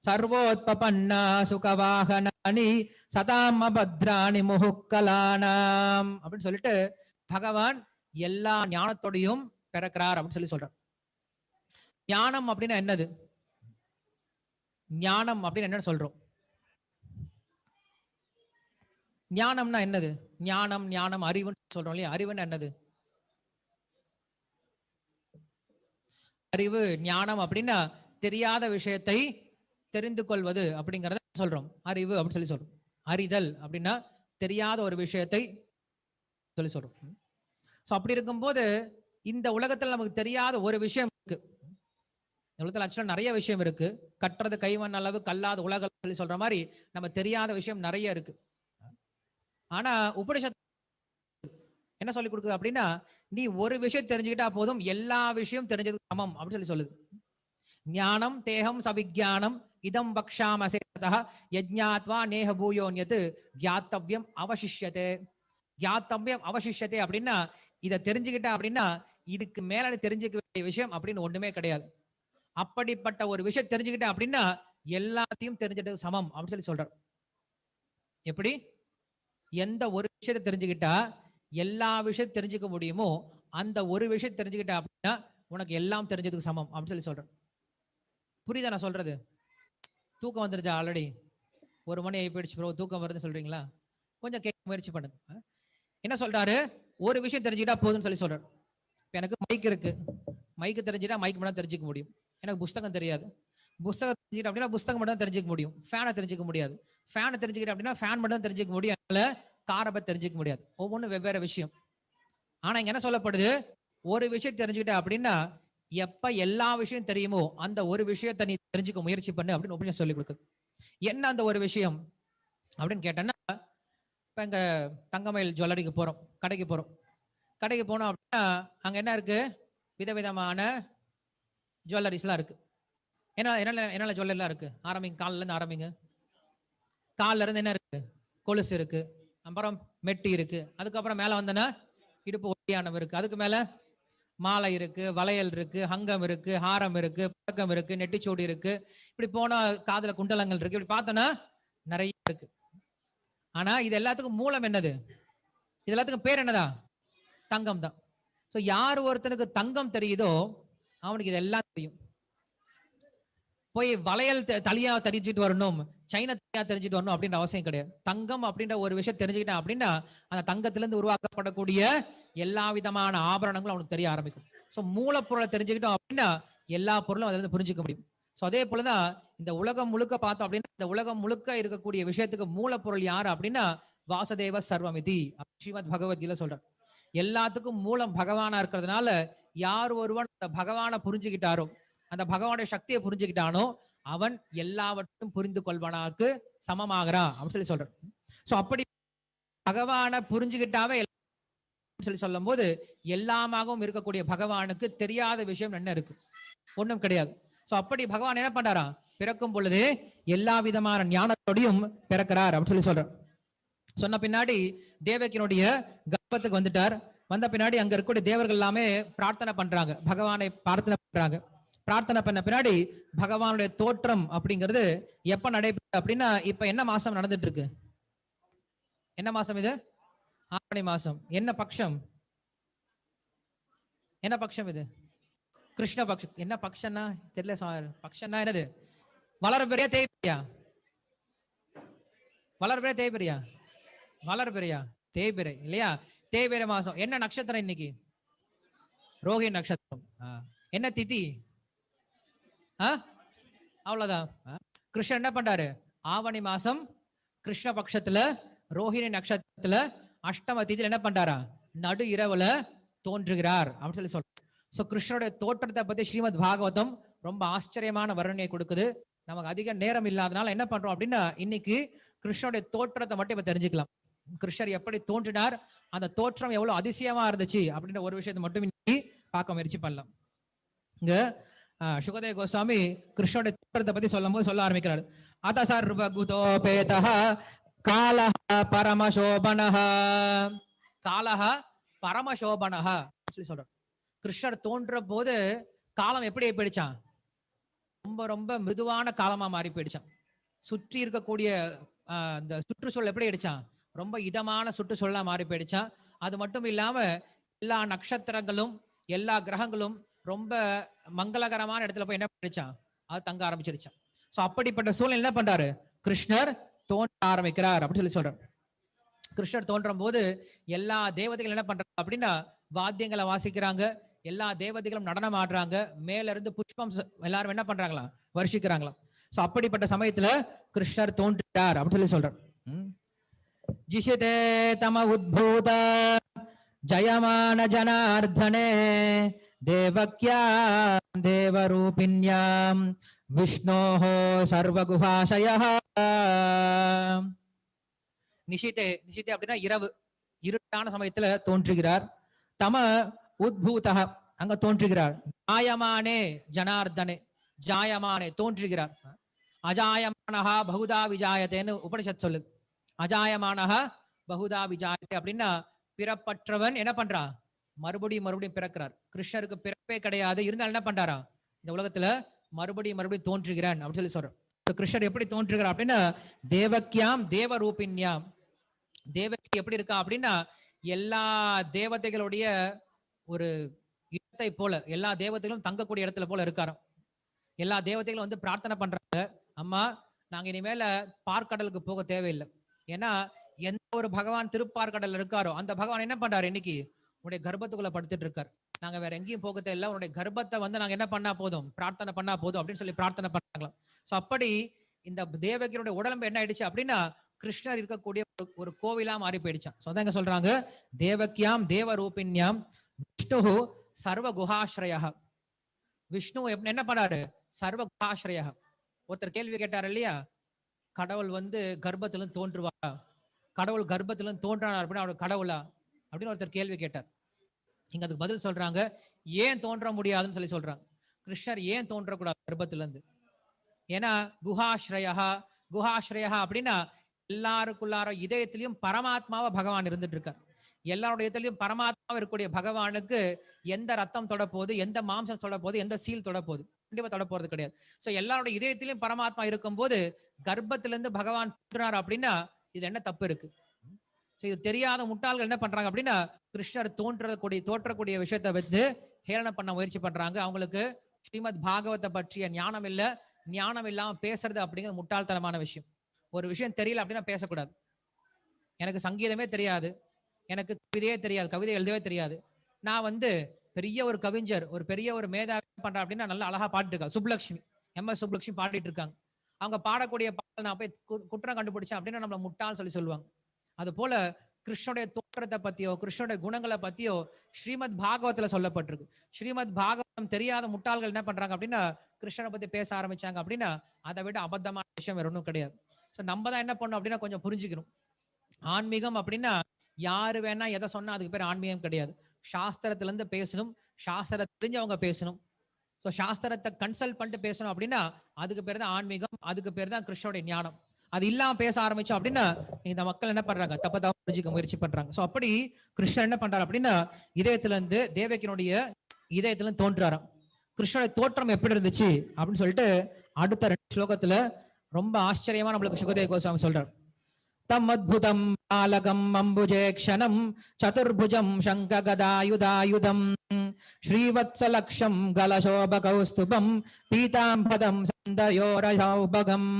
சர்வோத்பன்னா சுகவாகனானி சதாம பத்ராணி முஹுக்கலானாம் அப்படின்னு சொல்லிட்டு பகவான் எல்லா ஞானத்தோடையும் பிறக்கிறார் அப்படின்னு சொல்லி சொல்றார். ஞானம் அப்படின்னா என்னது, ஞானம் அப்படின்னு என்ன சொல்றோம், ஞானம்னா என்னது, ஞானம் ஞானம் அறிவுன்னு சொல்றோம் இல்லையா, அறிவுன்னு என்னது, அறிவு ஞானம் அப்படின்னா தெரியாத விஷயத்தை தெரிந்து கொள்வது அப்படிங்கறத சொல்றோம் அறிவு அப்படின்னு சொல்லி சொல்றோம். அறிதல் அப்படின்னா தெரியாத ஒரு விஷயத்தை சொல்லி சொல்றோம். சோ அப்படி இருக்கும்போது இந்த உலகத்துல நமக்கு தெரியாத ஒரு விஷயம் இருக்கு. உலகத்துல ஆக்சுவலா நிறைய விஷயம் இருக்கு, கட்டுறது கைவன் அளவு கல்லாத உலகம் சொல்லி சொல்ற மாதிரி நம்ம தெரியாத விஷயம் நிறைய இருக்கு. ஆனா உபனிஷத் என்ன சொல்லி கொடுக்குது அப்படின்னா நீ ஒரு விஷயம் தெரிஞ்சுக்கிட்டா போதும் எல்லா விஷயம் தெரிஞ்சதுக்கு சமம் அப்படின்னு சொல்லி சொல்லுது. ஞானம் தேகம் சவிஜானம் இதம் பக்ஷாமசேதா யஜ்ஞாத்வா நேஹ பூயோன்யத் கியாத்தவ்யம் அவசிஷ்யதே. கியாத்தவ்யம் அவசிஷ்யதே அப்படின்னா இதை தெரிஞ்சுக்கிட்டா அப்படின்னா இதுக்கு மேல தெரிஞ்சுக்க வேண்டிய விஷயம் அப்படின்னு ஒண்ணுமே கிடையாது. அப்படிப்பட்ட ஒரு விஷயம் தெரிஞ்சுக்கிட்டா அப்படின்னா எல்லாத்தையும் தெரிஞ்சிட்டு சமம் அப்படின்னு சொல்லி சொல்றார். எப்படி எந்த ஒரு விஷயத்தை தெரிஞ்சுக்கிட்டா எல்லா விஷயம் தெரிஞ்சுக்க முடியுமோ அந்த ஒரு விஷயம் தெரிஞ்சுக்கிட்டா அப்படின்னா உனக்கு எல்லாம் தெரிஞ்சதுக்கு சமம் அப்படின்னு சொல்லி சொல்றேன். புரியுதா நான் சொல்றது? தூக்கம் வந்துருச்சா? ஆல்ரெடி 1 மணி ஆகி போயிடுச்சு ப்ரோ, தூக்கம் வருதுன்னு சொல்றீங்களா? கொஞ்சம் கேட்க முயற்சி பண்ணுங்க. என்ன சொல்றாரு, ஒரு விஷயம் தெரிஞ்சுக்கிட்டா போதும்னு சொல்லி சொல்றாரு. இப்போ எனக்கு மைக் இருக்கு, மைக்கு தெரிஞ்சுட்டா மைக் மட்டும் தெரிஞ்சுக்க முடியும். எனக்கு புஸ்தகம் தெரியாது, புஸ்தகம் தெரிஞ்சுக்கிட்ட அப்படின்னா புஸ்தகம் மட்டும் தான் தெரிஞ்சுக்க முடியும். ஃபேனை தெரிஞ்சுக்க முடியாது, ஃபேனை தெரிஞ்சுக்கிட்ட அப்படின்னா ஃபேன் மட்டும் தான் தெரிஞ்சுக்க முடியும். அதனால காரை பத்தி தெரிஞ்சுக்க முடியாது. ஒவ்வொன்றும் வெவ்வேறு விஷயம். ஆனா இங்க என்ன சொல்லப்படுது, ஒரு விஷயம் தெரிஞ்சுக்கிட்ட அப்படின்னா எப்ப எல்லா விஷயம் தெரியுமோ அந்த ஒரு விஷயத்தை நீ தெரிஞ்சுக்க முயற்சி பண்ணு அப்படின்னு ஒப்பீனியன் சொல்லி கொடுக்குது. என்ன அந்த ஒரு விஷயம் அப்படின்னு கேட்டேன்னா, இப்ப எங்க தங்கமயில் ஜுவல்லரிக்கு போறோம், கடைக்கு போறோம். கடைக்கு போனோம் அப்படின்னா அங்க என்ன இருக்கு, விதவிதமான ஜுவல்லரிஸ்லாம் இருக்கு. என்ன ஜுவல்லரிலாம் இருக்கு, ஆரம்பிங்க கால்ல இருந்து ஆரம்பிங்க. கால்ல இருந்து என்ன இருக்கு, கொலுசு இருக்கு, அப்புறம் மெட்டி இருக்கு, அதுக்கப்புறம் மேல வந்தனா இடுப்பு ஒட்டியானம் இருக்கு, அதுக்கு மேல மாலை இருக்கு, வளையல் இருக்கு, ஹங்கம் இருக்கு, ஹாரம் இருக்கு, பதக்கம் இருக்கு, நெட்டிச்சோடி இருக்கு, இப்படி போனா காதுல குண்டலங்கள் இருக்கு. இப்படி பார்த்தோன்னா நிறைய இருக்கு. ஆனா இது எல்லாத்துக்கும் மூலம் என்னது, இது எல்லாத்துக்கும் பேர் என்னதா, தங்கம் தான். ஸோ யார் ஒருத்தனுக்கு தங்கம் தெரியுதோ அவனுக்கு இதெல்லாம் தெரியும். போய் வளையல் தலியா தெரிஞ்சுட்டு வரணும், சைனா தலியா தெரிஞ்சுட்டு வரணும் அப்படின்ற அவசியம் கிடையாது. தங்கம் அப்படின்ற ஒரு விஷயம் தெரிஞ்சுக்கிட்டான் அப்படின்னா அந்த தங்கத்திலிருந்து உருவாக்கப்படக்கூடிய எல்லா விதமான ஆபரணங்களும் அவனுக்கு தெரிய ஆரம்பிக்கும். ஸோ மூலப்பொருளை தெரிஞ்சுக்கிட்டோம் அப்படின்னா எல்லா பொருளும் அதுல இருந்து புரிஞ்சுக்க முடியும். ஸோ அதே போலதான் இந்த உலகம் முழுக்க பார்த்தோம் அப்படின்னா இந்த உலகம் முழுக்க இருக்கக்கூடிய விஷயத்துக்கு மூலப்பொருள் யாரு அப்படின்னா வாசுதேவ சர்வமிதி ஸ்ரீமத் பகவத்கீதை சொல்றார். எல்லாத்துக்கும் மூலம் பகவானா இருக்கிறதுனால யார் ஒருவன் அந்த பகவானை புரிஞ்சுக்கிட்டாரோ, அந்த பகவானுடைய சக்தியை புரிஞ்சுக்கிட்டானோ அவன் எல்லாவற்றையும் புரிந்து கொள்வனாக்கு சமமாகறான் அப்படின்னு சொல்லி சொல்றான். சோ அப்படி பகவானை புரிஞ்சுக்கிட்டாவே சொல்லி சொல்லும் போது எல்லாமாகவும் இருக்கக்கூடிய பகவானுக்கு தெரியாத விஷயம் என்ன இருக்கு, ஒண்ணும் கிடையாது. சோ அப்படி பகவான் என்ன பண்றாரா, பிறக்கும் பொழுது எல்லா விதமான ஞானத்தோடையும் பிறக்கிறார் அப்படின்னு சொல்லி சொல்றார். சொன்ன பின்னாடி தேவகியினுடைய கர்ப்பத்துக்கு வந்துட்டார். வந்த பின்னாடி அங்க இருக்கக்கூடிய தேவர்கள் எல்லாமே பிரார்த்தனை பண்றாங்க, பகவானை பிரார்த்தனை பண்றாங்க. பிரார்த்தனை பண்ண பின்னாடி பகவானுடைய தோற்றம் அப்படிங்கிறது எப்ப நடைபெறுது அப்படின்னா இப்ப என்ன மாசம் நடந்துட்டு இருக்கு, என்ன மாசம் இது, ஆவணி மாசம். என்ன பட்சம், என்ன பட்சம் இது, கிருஷ்ண பட்சம். என்ன பட்சம்னா தெரியல, பட்சம்னா என்னது, வளர்பிறையா தேய்பிறையா, வளர்பிறையா தேய்பிறையா, வளர்பிறையா தேய்பிறை இல்லையா, தேய்பிறை மாசம். என்ன நட்சத்திரம் இன்னைக்கு, ரோஹிணி நட்சத்திரம். என்ன திதி? அவ்வளவுதான். கிருஷ்ணன் என்ன பண்றாரு? ஆவணி மாசம் கிருஷ்ண பட்சத்துல ரோஹிணி நட்சத்திரத்துல அஷ்டம திதியில என்ன பண்றாரா? நடு இரவுல தோன்றுகிறார் அப்படின்னு சொல்லி சொல்ற. சோ கிருஷ்ணனுடைய தோற்றத்தை பத்தி ஸ்ரீமத் பாகவதம் ரொம்ப ஆச்சரியமான வர்ணனையை கொடுக்குது. நமக்கு அதிக நேரம் இல்லாதனால என்ன பண்றோம் அப்படின்னா இன்னைக்கு கிருஷ்ணனுடைய தோற்றத்தை மட்டும் இப்ப தெரிஞ்சுக்கலாம். கிருஷ்ணர் எப்படி தோன்றினார், அந்த தோற்றம் எவ்வளவு அதிசயமா இருந்துச்சு அப்படின்ற ஒரு விஷயத்தை மட்டும் இன்னைக்கு பார்க்க முயற்சி பண்ணலாம். இங்க சுகதேவ கோஸ்வாமி கிருஷ்ணனுடைய தோற்றத்தை பத்தி சொல்லும் போது சொல்ல ஆரம்பிக்கிறார். அத சர்வகுதோபேதஹ காலஹ பரமசோபனஹ. காலஹ பரமசோபனஹ சொல்லி சொல்றார். கிருஷ்ணர் தோன்ற போது காலம் எப்படி போயிடுச்சான்? ரொம்ப ரொம்ப மிருதுவான காலமா மாறி போயிடுச்சான். சுற்றி இருக்கக்கூடிய அந்த சுற்றுச்சூழல் எப்படி ஆயிடுச்சான்? ரொம்ப இதமான சுற்றுச்சூழலா மாறி போயிடுச்சான். அது மட்டும் இல்லாம எல்லா நட்சத்திரங்களும் எல்லா கிரகங்களும் ரொம்ப மங்களகரமான இடத்துல போய் என்ன பண்ணிடுச்சான்? அது தங்க ஆரம்பிச்சிருச்சான். சோ அப்படிப்பட்ட சூழ்நிலை என்ன பண்றாரு? கிருஷ்ணர் தோன்ற ஆரம்பிக்கிறார் அப்படின்னு சொல்லி சொல்றார். கிருஷ்ணர் தோன்றும் போது எல்லா தேவதைகள் என்ன பண்றாங்க அப்படின்னா வாத்தியங்களை வாசிக்கிறாங்க, எல்லா தேவதைகளும் நடனம் ஆடுறாங்க, மேல இருந்து புஷ்பம் எல்லாரும் என்ன பண்றாங்களா? வருஷிக்கிறாங்களாம். சோ அப்படிப்பட்ட சமயத்துல கிருஷ்ணர் தோன்றார் அப்படின்னு சொல்லி சொல்றார். ஜிஷிதே தம உத்பூத ஜயமான ஜனார்தனே தேவக்யா தேவரூபிண்யாம் விஷ்ணோஹோ சர்வகுஹாசயஹ. நிஷிதே, நிஷிதே அப்படின்னா இரவு, இருட்டான சமயத்துல தோன்றுகிறார். தம உத்பூதஹ அங்க தோன்றுகிறார். ஜாயமானே ஜனார்தனே, ஜாயமானே தோன்றுகிறார். அஜாயமானஹா பகுதா விஜாயத்தேன்னு உபனிஷத் சொல்லுது. அஜாயமானஹா பகுதா விஜாயத்தே அப்படின்னா பிறப்பற்றவன் என்ன பண்றான்? மறுபடியும் மறுபடியும் பிறக்கிறார். கிருஷ்ணருக்கு பிறப்பே கிடையாது, இருந்தாலும் என்ன பண்றாரா? இந்த உலகத்துல மறுபடியும் மறுபடியும் தோன்றுகிறான் அப்படின்னு சொல்லி சொல்றோம். கிருஷ்ணர் எப்படி தோன்றுகிறார் அப்படின்னா தேவக்கியாம் தேவரூபிண்யாம். தேவகி எப்படி இருக்கா அப்படின்னா எல்லா தேவதைகளுடைய ஒரு இடத்தை போல, எல்லா தேவதைகளும் தங்கக்கூடிய இடத்துல போல இருக்காராம். எல்லா தேவதைகளும் வந்து பிரார்த்தனை பண்றாங்க, அம்மா நாங்க இனிமேல பார்க்கடலுக்கு போக தேவையில்லை. ஏன்னா எந்த ஒரு பகவான் திருப்பார்கடல் இருக்காரோ அந்த பகவான் என்ன பண்றாரு? இன்னைக்கு உன்னுடைய கர்ப்பத்துக்குள்ள படுத்துட்டு இருக்காரு. நாங்க வேற எங்கேயும் போக தேவையில்லை, உன்னுடைய கர்ப்பத்தை வந்து நாங்க என்ன பண்ணா போதும், பிரார்த்தனை பண்ணா போதும் அப்படின்னு சொல்லி பிரார்த்தனை பண்ணாங்களாம். சோ அப்படி இந்த தேவகியுடைய உடம்பு என்ன ஆயிடுச்சு அப்படின்னா கிருஷ்ணர் இருக்கக்கூடிய ஒரு கோவிலா மாறி போயிடுச்சான். சோ அதான் சொல்றாங்க தேவக்கியாம் தேவரூபிண்யாம் விஷ்ணு சர்வ குஹாஸ்ரயா. விஷ்ணு என்ன பண்ணாரு? சர்வ குஹாஸ்ரயா. ஒருத்தர் கேள்வி கேட்டார் இல்லையா, கடவுள் வந்து கர்ப்பத்துல தோன்றுவாரா, கடவுள் கர்ப்பத்துல தோன்றார் அப்படின்னா அவர் கடவுளா அப்படின்னு ஒருத்தர் கேள்வி கேட்டார். இங்க அதுக்கு பதில் சொல்றாங்க ஏன் தோன்ற முடியாதுன்னு சொல்லி சொல்றாங்க. கிருஷ்ணர் ஏன் தோன்றக்கூடாது கர்ப்பத்துல இருந்து? ஏன்னா குஹாஸ்ரயா, குஹாஸ்ரயா அப்படின்னா எல்லாருக்குள்ளார இதயத்திலையும் பரமாத்மாவா பகவான் இருந்துட்டு இருக்கார். எல்லாருடைய இதயத்திலையும் பரமாத்மாவா இருக்கக்கூடிய பகவானுக்கு எந்த ரத்தம் தொட போகுது, எந்த மாம்சம் தொட போகுது, எந்த சீல் தொட போகுது? கண்டிப்பா தொட போறது கிடையாது. சோ எல்லாருடைய இதயத்திலையும் பரமாத்மா இருக்கும் போது கர்ப்பத்திலிருந்து பகவான் தோன்றார் அப்படின்னா இது என்ன தப்பு இருக்கு? இது தெரியாத முட்டாள்கள் என்ன பண்றாங்க அப்படின்னா கிருஷ்ணர் தோற்றக்கூடிய விஷயத்தை வந்து ஹேளனம் பண்ண முயற்சி பண்றாங்க. அவங்களுக்கு ஸ்ரீமத் பாகவத்தை பற்றிய ஞானம் இல்ல, ஞானம் இல்லாம பேசுறது அப்படிங்கிறது முட்டாள்தனமான விஷயம். ஒரு விஷயம் தெரியல அப்படின்னா பேசக்கூடாது. எனக்கு சங்கீதமே தெரியாது, எனக்கு கவிதையே தெரியாது, கவிதை எழுதவே தெரியாது, நான் வந்து பெரிய ஒரு கவிஞர், ஒரு பெரிய ஒரு மேதாவி பண்றேன் அப்படின்னா நல்லா அழகா பாடிட்டு இருக்கா சுப்லட்சுமி, MS சுப்லட்சுமி பாடிட்டு இருக்காங்க. அவங்க பாடக்கூடிய பாடல் நான் போய் குற்றம் கண்டுபிடிச்சேன் அப்படின்னா நம்மள முட்டாள்னு சொல்லி சொல்லுவாங்க. அது போல கிருஷ்ணனுடைய தோற்றத்தை பத்தியோ கிருஷ்ணனுடைய குணங்களை பத்தியோ ஸ்ரீமத் பாகவத்துல சொல்லப்பட்டிருக்கு. ஸ்ரீமத் பாகவதம் தெரியாத முட்டாள்கள் என்ன பண்றாங்க அப்படின்னா கிருஷ்ணனை பத்தி பேச ஆரம்பிச்சாங்க அப்படின்னா அதை விட அபத்தமான விஷயம் வேற ஒன்றும் கிடையாது. ஸோ நம்ம தான் என்ன பண்ணோம் அப்படின்னா கொஞ்சம் புரிஞ்சுக்கணும். ஆன்மீகம் அப்படின்னா யாரு வேணா எதை சொன்னா அதுக்கு பேர் ஆன்மீகம் கிடையாது. சாஸ்திரத்துல இருந்து பேசணும், சாஸ்திரத்தை தெரிஞ்சவங்க பேசணும். ஸோ சாஸ்திரத்தை கன்சல்ட் பண்ணிட்டு பேசணும் அப்படின்னா அதுக்கு பேர் தான் ஆன்மீகம், அதுக்கு பேர் தான் கிருஷ்ணனுடைய ஞானம். அது இல்லாம பேச ஆரம்பிச்சோம் அப்படின்னா இந்த மக்கள் என்ன பண்றாங்க, தப்பதா புரிஞ்சுக்க முயற்சி பண்றாங்க. சோ அப்படி கிருஷ்ணன் என்ன பண்றாரு அப்படின்னா இதயத்துல இருந்து தேவகியினுடைய இதயத்துல இருந்து தோன்றாராம். கிருஷ்ணனுடைய தோற்றம் எப்படி இருந்துச்சு அப்படின்னு சொல்லிட்டு அடுத்த 2 ஸ்லோகத்துல ரொம்ப ஆச்சரியமா நம்மளுக்கு சுகதேவ கோஸ்வாமி சொல்றார். தம் அத்புதம் பாலகம் அம்புஜேக்ஷணம் சதுர்புஜம் சங்ககதாயுதாயுதம் ஸ்ரீவத்ஸலக்ஷம் கலசோபகௌஸ்துபம் பீதாம்பதம் சந்தயோரசௌபகம்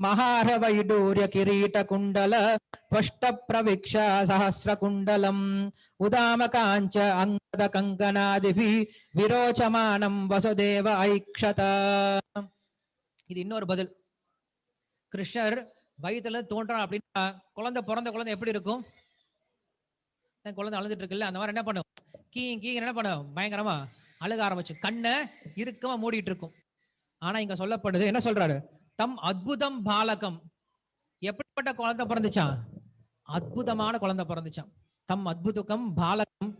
மகாரவைடூர்ய கிரீட குண்டல त्वष्ट प्रवीक्ष सहस्र कुंडलम उदाम कांच अंगद कंकनादिभि विरोचमानं वसुदेव ऐक्षत. இது இன்னொரு பதில். கிருஷ்ணர் வயித்துல தோன்றான் அப்படின்னா பிறந்த குழந்தை எப்படி இருக்கும்? குழந்தை அழுதுட்டு இருக்குல்ல, அந்த மாதிரி என்ன பண்ணும்? கீ என்ன பண்ணும்? பயங்கரமா அழுக ஆரம்பிச்சு கண்ணை இறுக்கமா மூடிட்டு இருக்கும். ஆனா இங்க சொல்லப்படுது, என்ன சொல்றாரு? தம் அத்புதம் பாலகம். எப்படிப்பட்ட குழந்தை பிறந்துச்சான்? அற்புதமான குழந்தை பிறந்துச்சான். தம் அத்புதகம் பாலகம்.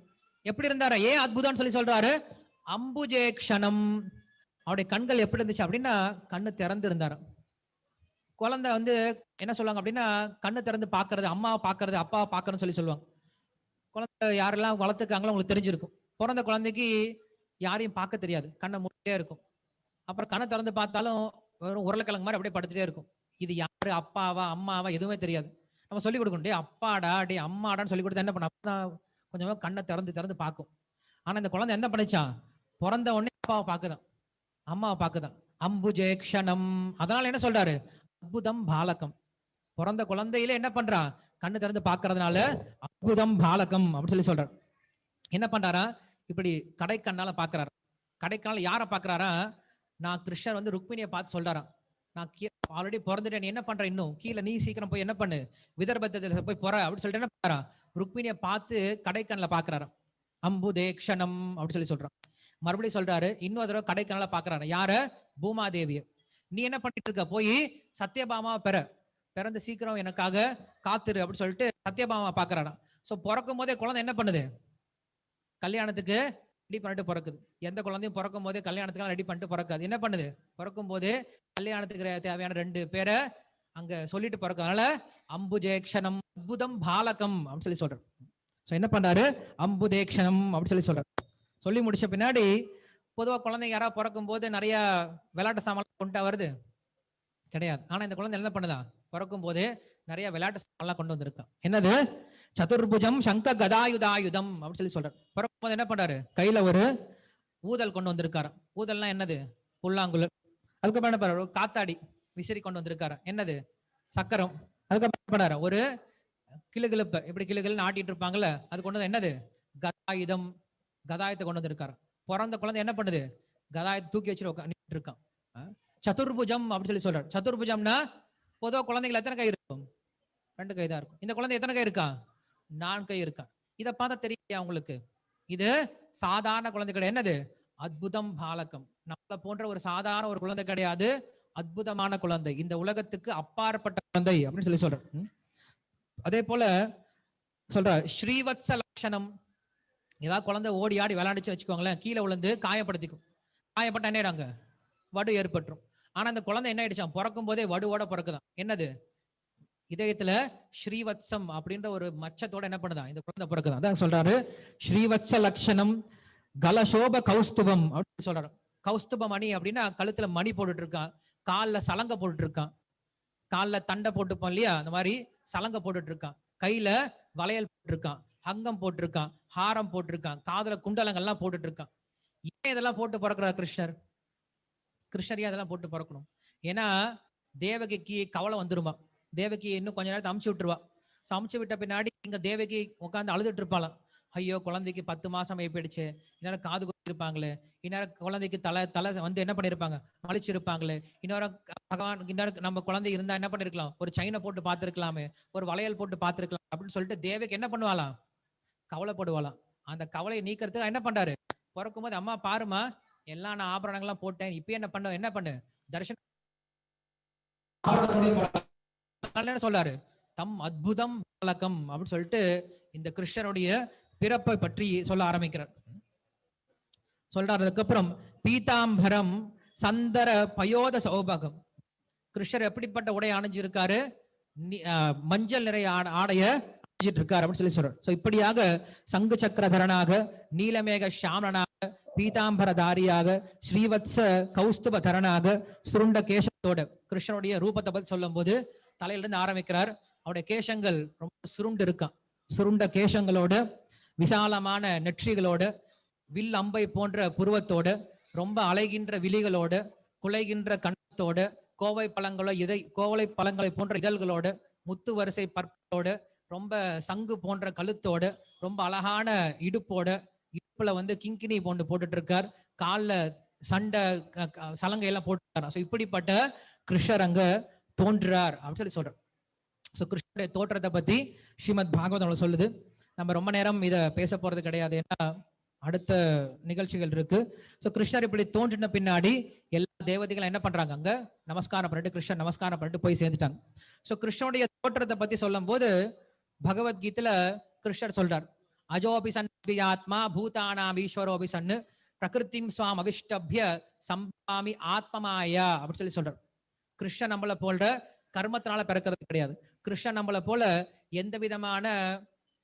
எப்படி இருந்தாரு? ஏன் அத்புதம் சொல்லி சொல்றாரு? அம்புஜேக்ஷணம். அவருடைய கண்கள் எப்படி இருந்துச்சு அப்படின்னா கண்ணு திறந்து இருந்தாரு. குழந்தை என்ன சொல்லுவாங்க அப்படின்னா கண்ணு திறந்து பாக்குறது, அம்மாவை பாக்குறது, அப்பாவை பாக்குறதுன்னு சொல்லி சொல்லுவாங்க. குழந்தை யாரெல்லாம் வளர்த்துக்காங்களோ உங்களுக்கு தெரிஞ்சிருக்கும். பிறந்த குழந்தைக்கு யாரையும் பார்க்க தெரியாது, கண்ணை மூடிட்டே இருக்கும். அப்புறம் கண்ணை திறந்து பார்த்தாலும் வெறும் உருளைக்கிழங்கு மாதிரி அப்படியே படுத்துட்டே இருக்கும். இது யாரு, அப்பாவா அம்மாவா எதுவுமே தெரியாது. நம்ம சொல்லிக் கொடுக்கணும், டே அப்பாடா டே அம்மாடான்னு சொல்லி கொடுத்தா என்ன பண்ண, அப்பதான் கொஞ்சமா கண்ணை திறந்து பார்க்கும். ஆனா இந்த குழந்தை என்ன பண்ணிச்சான்? பிறந்த உடனே அப்பாவை பார்க்குதான், அம்மாவை பார்க்குதான். அம்புஜேக்ஷணம். அதனால என்ன சொல்றாரு? அற்புதம் பாலகம். பிறந்த குழந்தையில என்ன பண்றான்? கண்ணு திறந்து பார்க்கறதுனால அற்புதம் பாலகம் அப்படின்னு சொல்லி சொல்றாரு. என்ன பண்றாரா? இப்படி கடைக்கண்ணால பாக்குறாரு. கடைக்கண்ணால யாரை பாக்குறாரா? நான் கிருஷ்ணர் ருக்மிணியை பார்த்து சொல்றாராம், நான் ஆல்ரெடி பிறந்துட்டேன், நீ என்ன பண்ற, இன்னும் கீழே நீ சீக்கிரம் போய் என்ன பண்ணு, விதர்பத்துல போய் போற அப்படின்னு சொல்லிட்டு என்ன பண்றா? ருக்மிணியை பார்த்து கடைக்கண்ணில் பாக்குறாராம். அம்புதேக்ஷணம் அப்படின்னு சொல்லி சொல்றான். மறுபடியும் சொல்றாரு, இன்னொரு தடவை கடைக்கண்ணில் பாக்குறாரு. யார? பூமாதேவிய. நீ என்ன பண்ணிட்டு இருக்க? போய் சத்யபாமாவை பிறந்து சீக்கிரம் எனக்காக காத்துரு அப்படின்னு சொல்லிட்டு சத்யபாமா பாக்குறாராம். சோ பிறக்கும் போதே குழந்தை என்ன பண்ணுது? கல்யாணத்துக்கு ரெடி பண்ணிட்டு பிறக்குது. எந்த குழந்தையும் பிறக்கும் போதே கல்யாணத்துக்கு ரெடி பண்ணிட்டு பிறக்காது. என்ன பண்ணுது? பிறக்கும் போதே கல்யாணத்துக்கு தேவையான 2 பேரை அங்க சொல்லிட்டு பிறக்கும். அதனால அம்புஜேக்ஷணம் அற்புதம் பாலகம் அப்படின்னு சொல்லி சொல்றாரு. சோ என்ன பண்றாரு? அம்புதேக்ஷணம் அப்படின்னு சொல்லி சொல்றாரு. சொல்லி முடிச்ச பின்னாடி பொதுவா குழந்தைங்க யாராவது பிறக்கும் போது நிறைய விளையாட்டு சாமான் கொண்டு வருது கிடையாது. ஆனா இந்த குழந்தை என்ன பண்ணுதா? பிறக்கும் போதே நிறைய விளையாட்டு சாமான் கொண்டு வந்திருக்கான். என்னது? சதுர்புஜம் சங்க கதாயுதாயுதம் அப்படின்னு சொல்லி சொல்றாரு. பிறக்கும் போது என்ன பண்றாரு? கையில ஒரு ஊதல் கொண்டு வந்திருக்காரு. ஊதல்னா என்னது? புல்லாங்குழல். அதுக்கப்புறம் என்ன பண்றாரு? ஒரு காத்தாடி விசிறி கொண்டு வந்திருக்காரு. என்னது? சக்கரம். அதுக்கப்புறம் என்ன பண்றாரு? ஒரு கிளுகிழப்ப இப்படி கிளுகிழு ஆட்டிட்டு இருப்பாங்கல்ல, அது கொண்டு வந்து என்னது? கதாயுதம். கதாயத்தை கொண்டு வந்திருக்காரு. பிறந்த குழந்தை என்ன பண்ணுது? கதாயத்தை தூக்கி வச்சுட்டு இருக்கான். சதுர்புஜம் அப்படின்னு சொல்லி சொல்றாரு. சதுர்புஜம்னா பொதுவா குழந்தைகள் எத்தனை கை இருக்கும்? 2 கை தான் இருக்கும். இந்த குழந்தை எத்தனை கை இருக்கா? 4 கை இருக்கா. இதை பார்த்தா தெரியலையா உங்களுக்கு? இது சாதாரண குழந்தை கிடையாது. என்னது? அற்புதம் பாலகம். நம்மளை போன்ற ஒரு சாதாரண ஒரு குழந்தை கிடையாது, அற்புதமான குழந்தை, இந்த உலகத்துக்கு அப்பாற்பட்ட குழந்தை அப்படின்னு சொல்லி சொல்ற. அதே போல சொல்ற ஸ்ரீவத்ஸ லட்சணம். ஏதாவது குழந்தை ஓடி ஆடி விளையாடிச்சு வச்சுக்கோங்களேன், கீழே விழுந்து காயப்படுத்திக்கும். காயப்பட்ட என்ன ஆயிடாங்க? வடு ஏற்பட்டுரும். ஆனா அந்த குழந்தை என்ன ஆயிடுச்சான்? பிறக்கும் போதே வடுவோட பிறக்குதான். என்னது? இதயத்துல ஸ்ரீவத்சம் அப்படின்ற ஒரு மச்சத்தோட என்ன பண்ணுதான் இந்த குழந்தை பிறக்குதான். அதான் சொல்றாரு ஸ்ரீவத்ஸ லட்சணம் கலசோப கௌஸ்துபம் அப்படின்னு சொல்றாரு. கௌஸ்துப மணி அப்படின்னா கழுத்துல மணி போட்டுட்டு இருக்கான், கால்ல சலங்க போட்டுட்டு இருக்கான், கால்ல தண்டை போட்டுப்போம் இல்லையா, அந்த மாதிரி சலங்க போட்டுட்டு இருக்கான், கையில வளையல் போட்டிருக்கான், அங்கம் போட்டிருக்கான், ஹாரம் போட்டிருக்கான், காதுல குண்டலங்கள்லாம் போட்டுட்டு இருக்கான். ஏன் இதெல்லாம் போட்டு பிறக்கிறார் கிருஷ்ணர்? கிருஷ்ணரையா இதெல்லாம் போட்டு பிறக்கணும்? ஏன்னா தேவகிக்கு கவலை வந்துருமா. தேவகி இன்னும் கொஞ்ச நேரத்தை அமுச்சு விட்டுருவா. அமுச்சு விட்ட பின்னாடி இங்க தேவகி உட்காந்து அழுதுட்டு இருப்பாளாம். ஐயோ குழந்தைக்கு 10 மாசம் போயிடுச்சு, இந்நேரம் காது குத்திருப்பாங்களே, இந்நேரம் குழந்தைக்கு தலை என்ன பண்ணிருப்பாங்க, மலிச்சிருப்பாங்களே, இன்னொரு நம்ம குழந்தை இருந்தா என்ன பண்ணிருக்கலாம், ஒரு செயினை போட்டு பார்த்திருக்கலாமே, ஒரு வளையல் போட்டு பார்த்திருக்கலாம் அப்படின்னு சொல்லிட்டு தேவகி என்ன பண்ணுவாளாம்? கவலைப்படுவாளாம். அந்த கவலையை நீக்கிறதுக்கு என்ன பண்றாரு? பிறக்கும் போது அம்மா பாருமா, எல்லாம் நான் ஆபரணங்கள்லாம் போட்டேன், இப்ப என்ன பண்ணு தரிசனம் சொல்றாரு. தம் அத்புதம் பாலகம் அப்படின்னு சொல்லிட்டு இந்த கிருஷ்ணனுடைய பிறப்பை பற்றி சொல்ல ஆரம்பிக்கிறார். சொல்றாரு. அதுக்கப்புறம் பீதாம்பரம் சந்தர பயோத சௌபகம். கிருஷ்ணர் எப்படிப்பட்ட உடை அணிஞ்சிருக்காரு? மஞ்சள் நிறைய ஆடைய அணிஞ்சிட்டு இருக்காரு அப்படின்னு சொல்லி சொல்றாரு. சோ இப்படியாக சங்கு சக்கரதரனாக, நீலமேக ஷாமனாக, பீதாம்பரதாரியாக, ஸ்ரீவத்ஸ கௌஸ்துப தரனாக, சுருண்ட கேசத்தோட கிருஷ்ணனுடைய ரூபத்தை பத்தி சொல்லும் போது தலையிலிருந்து ஆரம்பிக்கிறார். அவருடைய கேசங்கள் ரொம்ப சுருண்டு இருக்கான். சுருண்ட கேசங்களோட, விசாலமான நெற்றிகளோட, வில் அம்பை போன்ற புருவத்தோட, ரொம்ப அலைகின்ற விழிகளோட, குலைகின்ற கண்ணத்தோட, கோவலை பழங்களை போன்ற இதழ்களோட, முத்து வரிசை பற்களோட, ரொம்ப சங்கு போன்ற கழுத்தோட, ரொம்ப அழகான இடுப்போட, இடுப்புல கிங்கினி போட்டுட்டு இருக்கார், காலில் சண்டை சலங்கை எல்லாம் போட்டுருக்கார். ஸோ இப்படிப்பட்ட கிருஷ்ணர் அங்க தோன்றார் அப்படின்னு சொல்லி சொல்றார். ஸோ கிருஷ்ணருடைய தோற்றத்தை பத்தி ஸ்ரீமத் பாகவதம் சொல்லுது. நம்ம ரொம்ப நேரம் இதை பேச போறது கிடையாது, ஏன்னா அடுத்த நிகழ்ச்சிகள் இருக்கு. ஸோ கிருஷ்ணர் இப்படி தோன்றின பின்னாடி எல்லா தேவதைகளும் என்ன பண்றாங்க, அங்க நமஸ்காரம் பண்ணிட்டு கிருஷ்ணர் நமஸ்காரம் பண்ணிட்டு போய் சேர்ந்துட்டாங்க. ஸோ கிருஷ்ணனுடைய தோற்றத்தை பத்தி சொல்லும் போது பகவத்கீதையில கிருஷ்ணர் சொல்றார், அஜோபி சன்வியாத்மா பூதானாம் ஈஸ்வரோபி சன்னு பிரகிருதிம் ஸ்வாம் அவிஷ்டபிய சம்பாமி ஆத்மமாயா அப்படின்னு சொல்லி சொல்றார். கிருஷ்ணன் நம்மளை போல கர்மத்தினால பிறக்கிறது கிடையாது. கிருஷ்ணன் நம்மளை போல எந்த விதமான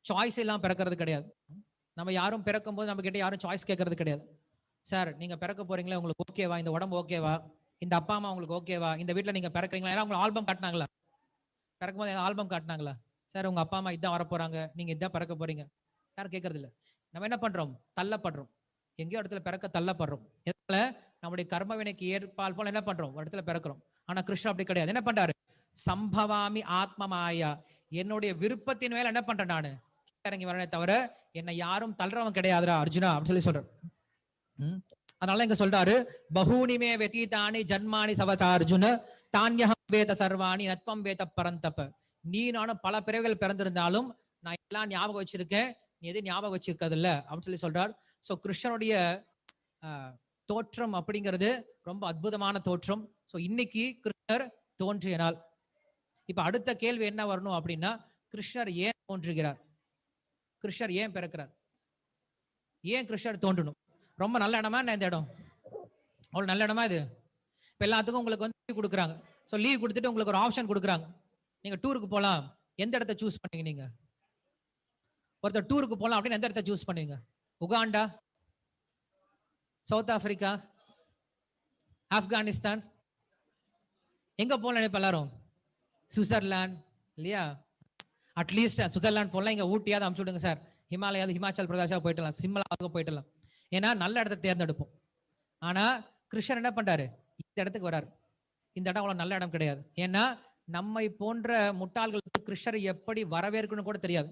சாய்ஸ் எல்லாம் பிறக்கிறது கிடையாது. நம்ம யாரும் பிறக்கும் போது நம்ம கிட்ட யாரும் சாய்ஸ் கேட்கறது கிடையாது. சார் நீங்க பிறக்க போறீங்களா, உங்களுக்கு ஓகேவா, இந்த உடம்பு ஓகேவா, இந்த அப்பா அம்மா உங்களுக்கு ஓகேவா, இந்த வீட்டுல நீங்க பிறக்கிறீங்களா, ஏன்னா உங்களுக்கு ஆல்பம் காட்டினாங்களா, பிறக்கும் போது ஆல்பம் காட்டினாங்களா, சார் உங்க அப்பா அம்மா இதான் வர போறாங்க, நீங்க இதான் பிறக்க போறீங்க, யாரும் கேட்கறது இல்லை. நம்ம என்ன பண்றோம், தள்ளப்படுறோம், எங்கேயோ இடத்துல பிறக்க தள்ளப்படுறோம். எதுல, நம்முடைய கர்ம வினைக்கு ஏற்பால் போல என்ன பண்றோம், ஒரு இடத்துல பிறக்கிறோம். ஆனா கிருஷ்ணர் அப்படி கிடையாது. என்ன பண்றாரு, சம்பவாமி ஆத்மமாயா, என்னுடைய விருப்பத்தின் மேல என்ன பண்றேன் நானு இறங்கி வரனே தவிர என்னை யாரும் தள்ளுறவன் கிடையாதுடா அர்ஜுனா அப்படின்னு சொல்லி சொல்றாரு. அதனால இங்க சொல்றாரு, பகூனிமே வெதீதானி ஜன்மானி சவசா அர்ஜுன தான்யகம் வேத சர்வாணி நத்வம் வேத பரந்தப்ப. நீ நானும் பல பிறவிகள் பிறந்திருந்தாலும் நான் எல்லாம் ஞாபகம் வச்சிருக்கேன், நீ எது ஞாபகம் வச்சிருக்கிறது இல்ல அப்படின்னு சொல்லி சொல்றார். சோ கிருஷ்ணனுடைய தோற்றம் அப்படிங்கிறது ரொம்ப அற்புதமான தோற்றம். சோ இன்னைக்கு கிருஷ்ணர் தோன்றிய நாள். இப்ப அடுத்த கேள்வி என்ன வரணும் அப்படின்னா, கிருஷ்ணர் ஏன் தோன்றுகிறார், கிருஷ்ணர் ஏன் பிறக்கிறார், ஏன் கிருஷ்ணர் தோன்றணும்? ரொம்ப நல்ல இடமா இந்த இடம், அவ்வளவு நல்ல இடமா இது? இப்ப எல்லாத்துக்கும் உங்களுக்கு லீவ் கொடுக்குறாங்க. ஸோ லீவ் கொடுத்துட்டு உங்களுக்கு ஒரு ஆப்ஷன் கொடுக்குறாங்க, நீங்க டூருக்கு போகலாம், எந்த இடத்த சூஸ் பண்ணுவீங்க? நீங்க ஒருத்தர் டூருக்கு போகலாம் அப்படின்னு எந்த இடத்த சூஸ் பண்ணுவீங்க? உகாண்டா, சவுத் ஆப்பிரிக்கா, ஆப்கானிஸ்தான், எங்க போகலாம் நினைப்ப எல்லாரும்? சுவிட்சர்லாந்து இல்லையா? அட்லீஸ்ட் சுவிட்சர்லாந்து போகலாம், இங்க ஊட்டியாவது அமுச்சு விடுங்க சார், ஹிமாச்சல் பிரதேசா போயிட்டலாம், சிம்லாவுக்கு போயிட்டலாம், ஏன்னா நல்ல இடத்த தேர்ந்தெடுப்போம். ஆனா கிருஷ்ணர் என்ன பண்றாரு, இந்த இடத்துக்கு வராரு. இந்த இடம் அவ்வளவு நல்ல இடம் கிடையாது. ஏன்னா நம்மை போன்ற முட்டாள்களுக்கு கிருஷ்ணரை எப்படி வரவேற்கணும் கூட தெரியாது.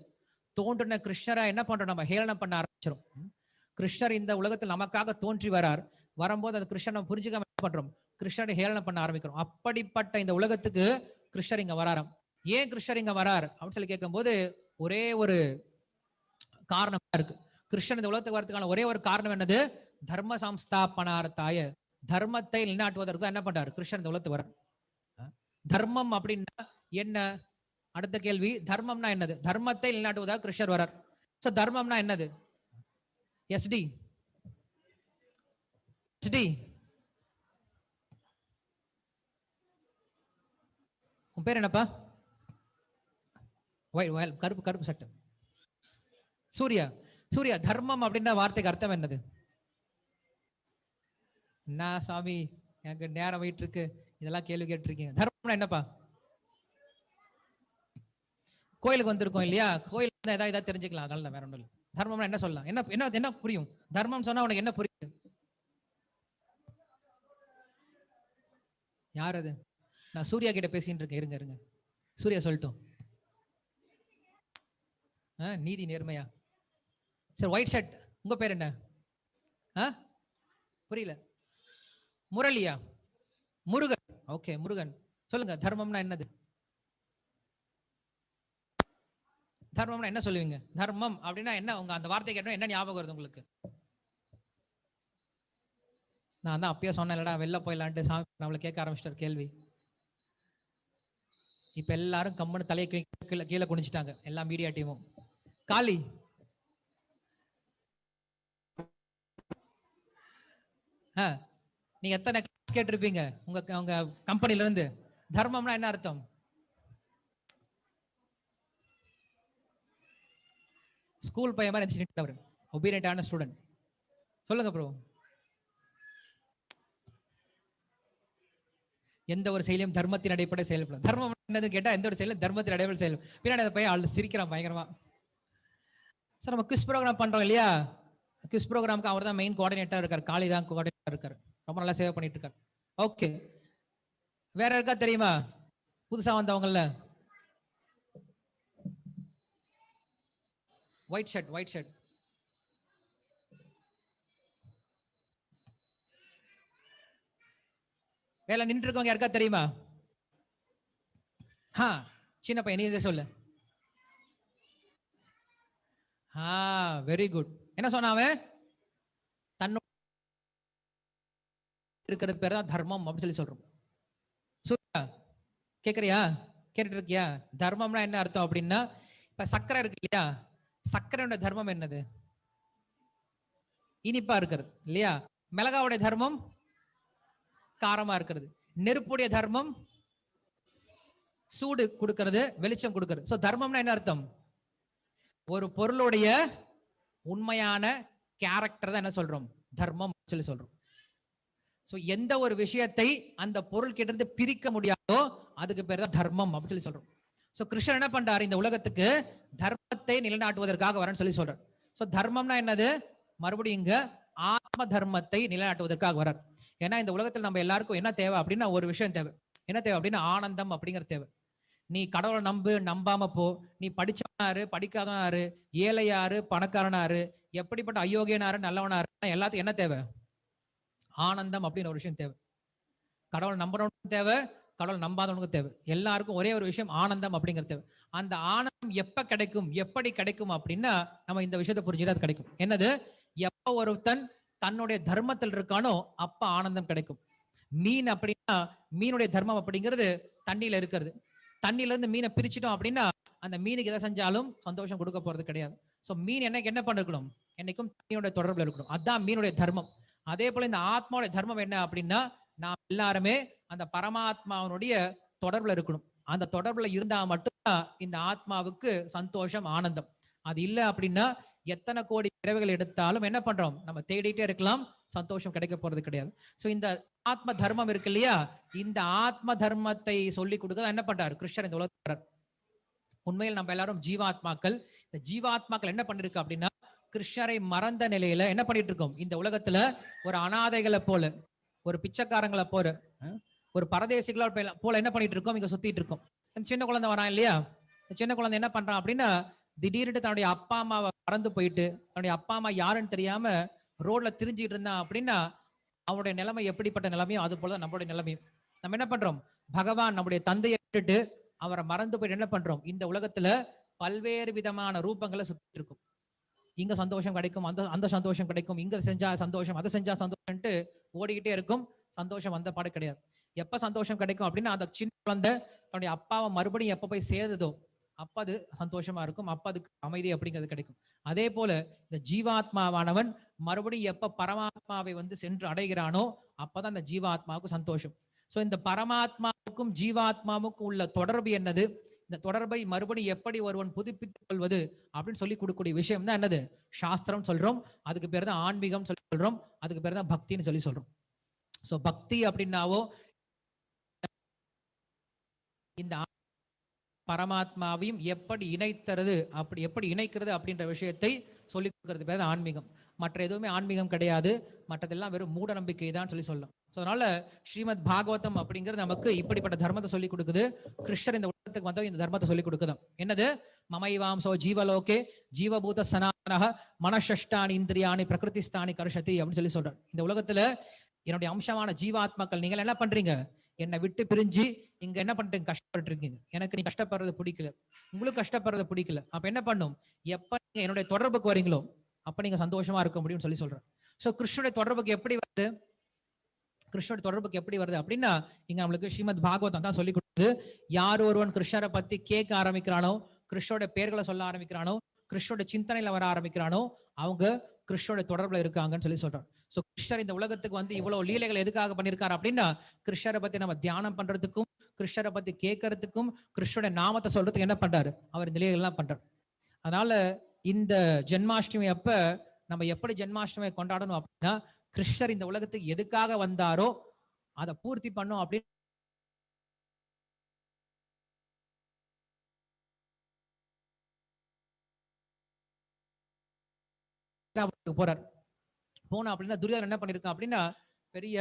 தோன்றின கிருஷ்ணரை என்ன பண்றோம், நம்ம ஹேளனம் பண்ண ஆரம்பிச்சிடும். கிருஷ்ணர் இந்த உலகத்தில் நமக்காக தோன்றி வரார், வரும்போது அந்த கிருஷ்ணனை புரிஞ்சுக்காம என்ன பண்றோம், கிருஷ்ணரை ஹேளனம் பண்ண ஆரம்பிக்கிறோம். அப்படிப்பட்ட இந்த உலகத்துக்கு கிருஷ்ணர் இங்க வராராம். ஏன் கிருஷ்ணர் இங்க வரார் அப்படின்னு சொல்லி கேட்கும் போது ஒரே ஒரு காரணம் இருக்கு. கிருஷ்ணன் இந்த உலகத்துக்கு வரதுக்கான ஒரே ஒரு காரணம் என்னது, தர்ம சம்ஸ்தாபனார்த்தாய, தர்மத்தை நிலைநாட்டுவதற்கு தான் என்ன பண்றாரு கிருஷ்ணன் இந்த உலகத்துக்கு வர. தர்மம் அப்படின்னா என்ன? அடுத்த கேள்வி, தர்மம்னா என்னது? தர்மத்தை நிலைநாட்டுவதாக கிருஷ்ணர் வரார். சோ தர்மம்னா என்னது? எஸ்டி எஸ்டி உன் பேர் என்னப்பா? கருப்பு கருப்பு சட்டை. சூர்யா. சூர்யா, தர்மம் அப்படின்ற வார்த்தைக்கு அர்த்தம் என்னது? நான் சாமி எனக்கு நேரம் போயிட்டு இருக்கு, இதெல்லாம் கேள்வி கேட்டிருக்கீங்க. தர்மம்னா என்னப்பா? கோயிலுக்கு வந்திருக்கோம் இல்லையா, கோயிலுக்கு ஏதாவது தெரிஞ்சுக்கலாம், அதனால தான், வேற ஒன்றும் இல்லை. தர்மம்னா என்ன சொல்லலாம், என்ன என்ன என்ன புரியும்? தர்மம் சொன்னா உனக்கு என்ன புரியுது? யார் அது? நான் சூர்யா கிட்ட பேசிட்டு இருக்கேன், இருங்க இருங்க. சூர்யா சொல்லட்டும். நீதி நேர்மையா? சரி, ஒயிட் ஷர்ட், உங்க பேர் என்ன? புரியல. முரளியா? முருகன். ஓகே முருகன், சொல்லுங்க தர்மம்னா என்னது? தர்மம்னா என்ன சொல்லுவீங்க? தர்மம் அப்படின்னா என்ன? உங்க அந்த வார்த்தை கேட்டோம் என்ன ஞாபகம் வருது உங்களுக்கு? நான் தான் அப்பயே சொன்னேன்லடா வெளில போயிடலான்ட்டு, சாமி நம்மளை கேட்க ஆரம்பிச்சிட்டார் கேள்வி. இப்ப எல்லாரும் கம்முன்னு தலையை கீழே குனிச்சிட்டாங்க, எல்லா மீடியா டீமும். காளி, நீங்க எத்தனை கேட்டிருப்பீங்க உங்க கம்பெனில இருந்து, தர்மம்னா என்ன அர்த்தம்? ஸ்கூல் பையன் மாதிரி அவர் ஒபீடியன்ட்டான ஸ்டூடெண்ட். சொல்லுங்க ப்ரோ. எந்த ஒரு செயலையும் தர்மத்தின் அடிப்படை செயல்படும். தர்மம் என்னது கேட்டா எந்த ஒரு செயலும் தர்மத்தின் அடிப்படை செயலும். பின்னாடி அதை போய் ஆள் சிரிக்கிறான் பயங்கரமா. சார் நம்ம குவிஸ் ப்ரோக்ராம் பண்றோம் இல்லையா, குவிஸ் ப்ரோக்ராமுக்கு அவர் தான் மெயின் கோஆர்டினேட்டர் இருக்கார், காளி தான் கோஆர்டினேட்டர் இருக்காரு, ரொம்ப நல்லா சேவ் பண்ணிட்டு இருக்காரு. ஓகே, வேற இருக்கா தெரியுமா புதுசா வந்தவங்கல்ல? White shirt, white shirt. வேலை நின்று இருக்கவங்க யாருக்கா தெரியுமா? சின்ன பையன், நீ இதை சொல்லு. Very good. என்ன சொன்ன அவன்? தன்னோட இருக்கிறது பேர் தான் தர்மம் அப்படின்னு சொல்லி சொல்றோம். கேக்குறியா? கேட்டுட்டு இருக்கியா? தர்மம்னா என்ன அர்த்தம் அப்படின்னா, இப்ப சக்கரை இருக்கு இல்லையா, சக்கரையோட தர்மம் என்னது? இனிப்பா இருக்கிறது இல்லையா? மிளகாவுடைய தர்மம் காரமா இருக்கிறது. நெருப்புடைய தர்மம் சூடு கொடுக்கிறது, வெளிச்சம் கொடுக்கிறது. சோ தர்மம்னா என்ன அர்த்தம்? ஒரு பொருளுடைய உண்மையான கேரக்டர் தான் என்ன சொல்றோம்? தர்மம் சொல்லி சொல்றோம். சோ எந்த ஒரு விஷயத்தை அந்த பொருள் கிட்ட இருந்து பிரிக்க முடியாதோ அதுக்கு பேர் தான் தர்மம் அப்படின்னு சொல்லி சொல்றோம். சோ கிருஷ்ணன் என்ன பண்றாரு? இந்த உலகத்துக்கு தர்மத்தை நிலைநாட்டுவதற்காக வரேன்னு சொல்லி சொல்றார். சோ தர்மம்னா என்னது? மறுபடியும் இங்க ஆத்ம தர்மத்தை நிலைநாட்டுவதற்காக வரார். ஏன்னா இந்த உலகத்தில் நம்ம எல்லாருக்கும் என்ன தேவை அப்படின்னா ஒரு விஷயம் தேவை. என்ன தேவை அப்படின்னா ஆனந்தம் அப்படிங்கிற தேவை. நீ கடவுளை நம்பு, நம்பாம போ, நீ படிச்சவனாரு படிக்காதவனாரு, ஏழையாரு பணக்காரனாரு, எப்படிப்பட்ட அயோக்கியனாரு நல்லவனாரு, எல்லாத்துக்கும் என்ன தேவை? ஆனந்தம் அப்படின்னு ஒரு விஷயம் தேவை. கடவுள் நம்புறவனுக்கு தேவை, கடவுள் நம்பாதவனுக்கு தேவை. எல்லாருக்கும் ஒரே ஒரு விஷயம் ஆனந்தம் அப்படிங்கிறது தேவை. அந்த ஆனந்தம் எப்ப கிடைக்கும், எப்படி கிடைக்கும் அப்படின்னா நம்ம இந்த விஷயத்தை புரிஞ்சுதான் அது கிடைக்கும். என்னது? எப்ப ஒருத்தன் தன்னுடைய தர்மத்தில் இருக்கானோ அப்ப ஆனந்தம் கிடைக்கும். மீன் அப்படின்னா மீனுடைய தர்மம் அப்படிங்கிறது தண்ணியில இருக்கிறது. தண்ணியில இருந்து மீனை பிரிச்சுட்டோம் அப்படின்னா அந்த மீனுக்கு எதை செஞ்சாலும் சந்தோஷம் கொடுக்க போறது கிடையாது. சோ மீன் என்ன பண்ணிருக்கணும்? என்னைக்கும் தண்ணியோட தொடர்புல இருக்கணும். அதுதான் மீனுடைய தர்மம். அதே போல இந்த ஆத்மாவுடைய தர்மம் என்ன அப்படின்னா நாம் எல்லாருமே அந்த பரமாத்மாவனுடைய தொடர்புல இருக்கணும். அந்த தொடர்புல இருந்தா மட்டும்தான் இந்த ஆத்மாவுக்கு சந்தோஷம், ஆனந்தம். அது இல்லை அப்படின்னா எத்தனை கோடி பிறவைகள் எடுத்தாலும் என்ன பண்றோம்? நம்ம தேடிட்டே இருக்கலாம், சந்தோஷம் கிடைக்க போறது கிடையாது. சோ இந்த ஆத்ம தர்மம் இருக்கு இல்லையா, இந்த ஆத்ம தர்மத்தை சொல்லி கொடுக்க என்ன பண்றாரு கிருஷ்ணர் இந்த உலகத்தில். உண்மையில் நம்ம எல்லாரும் ஜீவாத்மாக்கள். இந்த ஜீவாத்மாக்கள் என்ன பண்ணிருக்கு அப்படின்னா கிருஷ்ணரை மறந்த நிலையில என்ன பண்ணிட்டு இருக்கோம்? இந்த உலகத்துல ஒரு அனாதைகளை போல, ஒரு பிச்சைக்காரங்களை போல, ஒரு பரதேசிகளா போல என்ன பண்ணிட்டு இருக்கோம்? இங்க சுத்திட்டு இருக்கோம். சின்ன குழந்தை வரான் இல்லையா, சின்ன குழந்தை என்ன பண்றான் அப்படின்னா திடீர்னு தன்னுடைய அப்பா அம்மாவை மறந்து போயிட்டு, தன்னுடைய அப்பா அம்மா யாருன்னு தெரியாம ரோட்ல திரிஞ்சிட்டு இருந்தான் அப்படின்னா அவனுடைய நிலைமை எப்படிப்பட்ட நிலைமையோ அது போலதான் நம்மளுடைய நிலைமையும். நம்ம என்ன பண்றோம்? பகவான் நம்முடைய தந்தையை விட்டுட்டு அவரை மறந்து போயிட்டு என்ன பண்றோம்? இந்த உலகத்துல பல்வேறு விதமான ரூபங்களை சுத்திட்டு இருக்கும். இங்க சந்தோஷம் கிடைக்கும், அந்த சந்தோஷம் கிடைக்கும், இங்க செஞ்சா சந்தோஷம், அதை செஞ்சா சந்தோஷம்ட்டு ஓடிக்கிட்டே இருக்கும். சந்தோஷம் வந்த பாடு கிடையாது. எப்ப சந்தோஷம் கிடைக்கும் அப்படின்னா அந்த சின்ன குழந்தை தன்னுடைய அப்பாவை மறுபடியும் எப்ப போய் சேருதோ அப்ப அது சந்தோஷமா இருக்கும், அப்ப அதுக்கு அமைதி அப்படிங்கிறது கிடைக்கும். அதே போல இந்த ஜீவாத்மாவானவன் மறுபடியும் எப்ப பரமாத்மாவை சென்று அடைகிறானோ அப்பதான் அந்த ஜீவாத்மாவுக்கு சந்தோஷம். சோ இந்த பரமாத்மாவுக்கும் ஜீவாத்மாவுக்கும் உள்ள தொடர்பு என்னது? இந்த தொடர்பை மறுபடியும் எப்படி ஒருவன் புதுப்பித்துக் கொள்வது அப்படின்னு சொல்லி கொடுக்கக்கூடிய விஷயம் தான் என்னது? சாஸ்திரம் சொல்றோம். அதுக்கு பேர் தான் ஆன்மீகம் சொல்லி சொல்றோம். அதுக்கு பேர் தான் பக்தின்னு சொல்லி சொல்றோம். சோ பக்தி அப்படின்னாவோ இந்த பரமாத்மாவையும் எப்படி இணைக்கிறது அப்படின்ற விஷயத்தை சொல்லிக் கொடுக்கறது பேர் தான் ஆன்மீகம். மற்ற எதுவுமே ஆன்மீகம் கிடையாது, மற்றதெல்லாம் வெறும் மூட நம்பிக்கை தான் சொல்லி சொல்லலாம். அதனால ஸ்ரீமத் பாகவதம் அப்படிங்கிறது நமக்கு இப்படிப்பட்ட தர்மத்தை சொல்லி கொடுக்குது. கிருஷ்ணர் இந்த உலகத்துக்கு வந்த இந்த தர்மத்தை சொல்லி கொடுக்குதான். என்னது? மமைவாம்சோ ஜீவலோகே ஜீவபூத சனாதனஹ மனஷஷ்டானி இந்திரியாணி பிரகிருதிஸ்தானி கர்ஷதி அப்படின்னு சொல்லி சொல்றார். இந்த உலகத்துல என்னுடைய அம்சமான ஜீவாத்மாக்கள் நீங்கள் என்ன பண்றீங்க? என்னை விட்டு பிரிஞ்சு இங்க என்ன பண்றீங்க? கஷ்டப்பட்டு இருக்கீங்க. எனக்கு நீ கஷ்டப்படுறது பிடிக்கல, உங்களுக்கு கஷ்டப்படுறது பிடிக்கல. அப்ப என்ன பண்ணும்? எப்ப நீங்க என்னுடைய தொடர்புக்கு வரீங்களோ அப்ப நீங்க சந்தோஷமா இருக்க முடியும்னு சொல்லி சொல்றேன். சோ கிருஷ்ணனுடைய தொடர்புக்கு எப்படி வருது? கிருஷ்ணனுடைய தொடர்புக்கு எப்படி வருது அப்படின்னா இங்க நம்மளுக்கு ஸ்ரீமத் பாகவதம் தான் சொல்லி கொடுக்குது. யார் ஒருவன் கிருஷ்ணரை பத்தி கேட்க ஆரம்பிக்கிறானோ, கிருஷ்ணோட பேர்களை சொல்ல ஆரம்பிக்கிறானோ, கிருஷ்ணோட சிந்தனையில வர ஆரம்பிக்கிறானோ அவங்க கிருஷ்ணோட தொடர்புல இருக்காங்கன்னு சொல்லி சொல்றான். சோ கிருஷ்ணர் இந்த உலகத்துக்கு இவ்வளவு லீலைகள் எதுக்காக பண்ணிருக்காரு அப்படின்னா கிருஷ்ணரை பத்தி நம்ம தியானம் பண்றதுக்கும், கிருஷ்ணரை பத்தி கேட்கறதுக்கும், கிருஷ்ணோட நாமத்தை சொல்றதுக்கு என்ன பண்றாரு? அவர் இந்த லீலைகள் எல்லாம் பண்றாரு. அதனால இந்த ஜென்மாஷ்டமி அப்ப நம்ம எப்படி ஜென்மாஷ்டமியை கொண்டாடணும் அப்படின்னா கிருஷ்ணர் இந்த உலகத்துக்கு எதுக்காக வந்தாரோ அதை பூர்த்தி பண்ணும் அப்படின்னு உலகத்துக்கு போறார். போனா அப்படின்னா துரியோதனன் என்ன பண்ணிருக்கான் அப்படின்னா பெரிய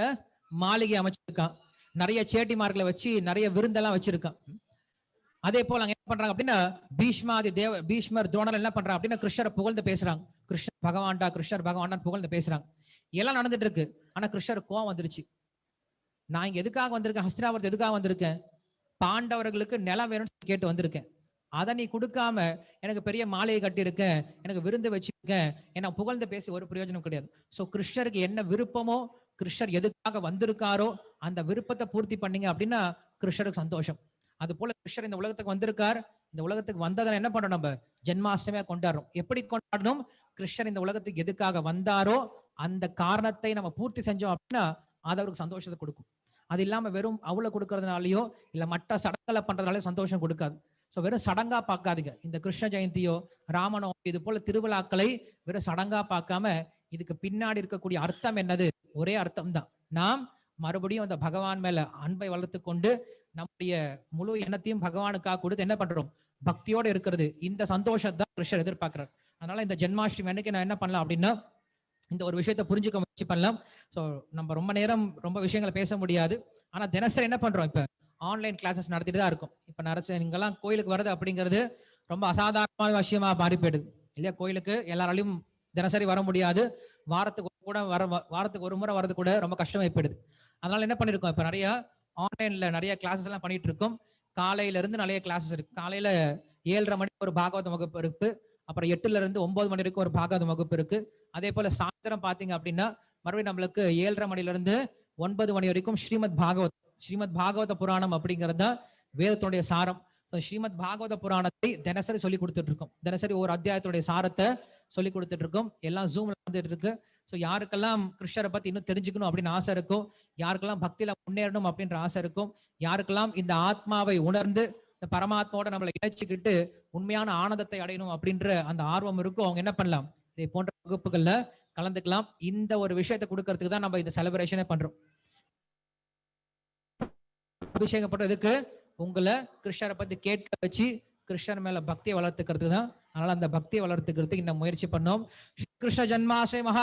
மாளிகை அமைச்சிருக்கான், நிறைய சேட்டிமார்களை வச்சு நிறைய விருந்தெல்லாம் வச்சிருக்கான். அதே போல அங்க என்ன பண்றாங்க அப்படின்னா பீஷ்மர் துரோணர் என்ன பண்றாங்க அப்படின்னா கிருஷ்ணரை புகழ்ந்து பேசுறாங்க. கிருஷ்ணர் பகவான்டா புகழ்ந்து பேசுறாங்க. எல்லாம் நடந்துட்டு இருக்கு. ஆனா கிருஷ்ணர் கோவம் வந்துருச்சு. நான் இங்க எதுக்காக வந்திருக்கேன், ஹஸ்தினாபுரத்து எதுக்காக வந்திருக்கேன், பாண்டவர்களுக்கு நிலம் வேணும்னு கேட்டு வந்திருக்கேன். அதை நீ கொடுக்காம எனக்கு பெரிய மாலையை கட்டியிருக்கேன், எனக்கு விருந்து வச்சிருக்கேன், என்ன புகழ்ந்து பேசி ஒரு பிரயோஜனம் கிடையாது. சோ கிருஷ்ணருக்கு என்ன விருப்பமோ, கிருஷ்ணர் எதுக்காக வந்திருக்காரோ அந்த விருப்பத்தை பூர்த்தி பண்ணீங்க அப்படின்னா கிருஷ்ணருக்கு சந்தோஷம். அது போல கிருஷ்ணர் இந்த உலகத்துக்கு வந்திருக்கார். இந்த உலகத்துக்கு வந்ததை என்ன பண்றோம், நம்ம ஜென்மாஷ்டமியா கொண்டாடுறோம். எப்படி கொண்டாடணும், கிருஷ்ணர் இந்த உலகத்துக்கு எதுக்காக வந்தாரோ அந்த காரணத்தை நம்ம பூர்த்தி செஞ்சோம் அப்படின்னா அது அவருக்கு சந்தோஷத்தை கொடுக்கும். அது இல்லாம வெறும் அவ்வளவு கொடுக்கறதுனாலயோ இல்ல மற்ற சடங்குகளை பண்றதுனாலயோ சந்தோஷம் கொடுக்காது. சோ வெறும் சடங்கா பார்க்காதீங்க. இந்த கிருஷ்ண ஜெயந்தியோ ராமனோ இது போல திருவிழாக்களை வெறும் சடங்கா பார்க்காம இதுக்கு பின்னாடி இருக்கக்கூடிய அர்த்தம் என்னது, ஒரே அர்த்தம் தான். நாம் மறுபடியும் அந்த பகவான் மேல அன்பை வளர்த்து கொண்டு நம்முடைய முழு எண்ணத்தையும் பகவானுக்காக கொடுத்து என்ன பண்றோம், பக்தியோட இருக்கிறது. இந்த சந்தோஷத்தை தான் கிருஷ்ணர் எதிர்பார்க்கிறார். அதனால இந்த ஜென்மாஷ்டமி அன்னைக்கு நான் என்ன பண்ணலாம் அப்படின்னா இந்த ஒரு விஷயத்தை புரிஞ்சுக்க முயற்சி பண்ணலாம். ஸோ நம்ம ரொம்ப நேரம் ரொம்ப விஷயங்களை பேச முடியாது. ஆனா தினசரி என்ன பண்றோம், இப்ப ஆன்லைன் கிளாஸஸ் நடத்திட்டு தான் இருக்கும். இப்ப நீங்கெல்லாம் கோயிலுக்கு வர்றது அப்படிங்கிறது ரொம்ப அசாதாரணமான விஷயமா மாறி போயிடுது இல்லையா. கோயிலுக்கு எல்லாராலையும் தினசரி வர முடியாது. வாரத்துக்கு ஒரு முறை வர்றது கூட ரொம்ப கஷ்டமாயி போயிடுது. அதனால என்ன பண்ணிருக்கோம், இப்ப நிறைய ஆன்லைன்ல நிறைய கிளாஸஸ் எல்லாம் பண்ணிட்டு இருக்கோம். காலையில இருந்து நிறைய கிளாஸஸ் இருக்கு. காலையில 7:30 மணிக்கு ஒரு பாகவத வகுப்பு இருக்கு. அப்புறம் 8ல இருந்து 9 மணி வரைக்கும் ஒரு பாகவத வகுப்பு இருக்கு. அதே போல சாயந்தரம் பாத்தீங்க அப்படின்னா மறுபடியும் நம்மளுக்கு 7:30 மணில இருந்து 9 மணி வரைக்கும் ஸ்ரீமத் பாகவத புராணம் அப்படிங்கிறது தான் வேதத்தினுடைய சாரம். ஸ்ரீமத் பாகவத புராணத்தை தினசரி சொல்லி கொடுத்துட்டு இருக்கோம். தினசரி ஒரு அத்தியாயத்துடைய சாரத்தை சொல்லி கொடுத்துட்டு இருக்கோம். எல்லாம் ஜூம்ல வந்துட்டு இருக்கு. ஸோ யாருக்கெல்லாம் கிருஷ்ணரை பத்தி இன்னும் தெரிஞ்சுக்கணும் அப்படின்னு ஆசை இருக்கும், யாருக்கெல்லாம் பக்தியில முன்னேறணும் அப்படின்ற ஆசை இருக்கும், யாருக்கெல்லாம் இந்த ஆத்மாவை உணர்ந்து இந்த பரமாத்மாவோட நம்மளை இணைச்சுக்கிட்டு உண்மையான ஆனந்தத்தை அடையணும் அப்படின்ற அந்த ஆர்வம் இருக்கும், அவங்க என்ன பண்ணலாம், இதை போன்ற வகுப்புகள்ல கலந்துக்கலாம். இந்த ஒரு விஷயத்தை கொடுக்கறதுக்கு தான் நம்ம இந்த செலிப்ரேஷனே பண்றோம். அபிஷேகப்படுறதுக்கு உங்களை கிருஷ்ணரை பத்தி கேட்க வச்சு கிருஷ்ணர் மேல பக்தியை வளர்த்துக்கிறது தான். அதனால அந்த பக்தியை வளர்த்துக்கிறதுக்கு இந்த முயற்சி பண்ணோம். கிருஷ்ண ஜன்மாஷ்டமி மகா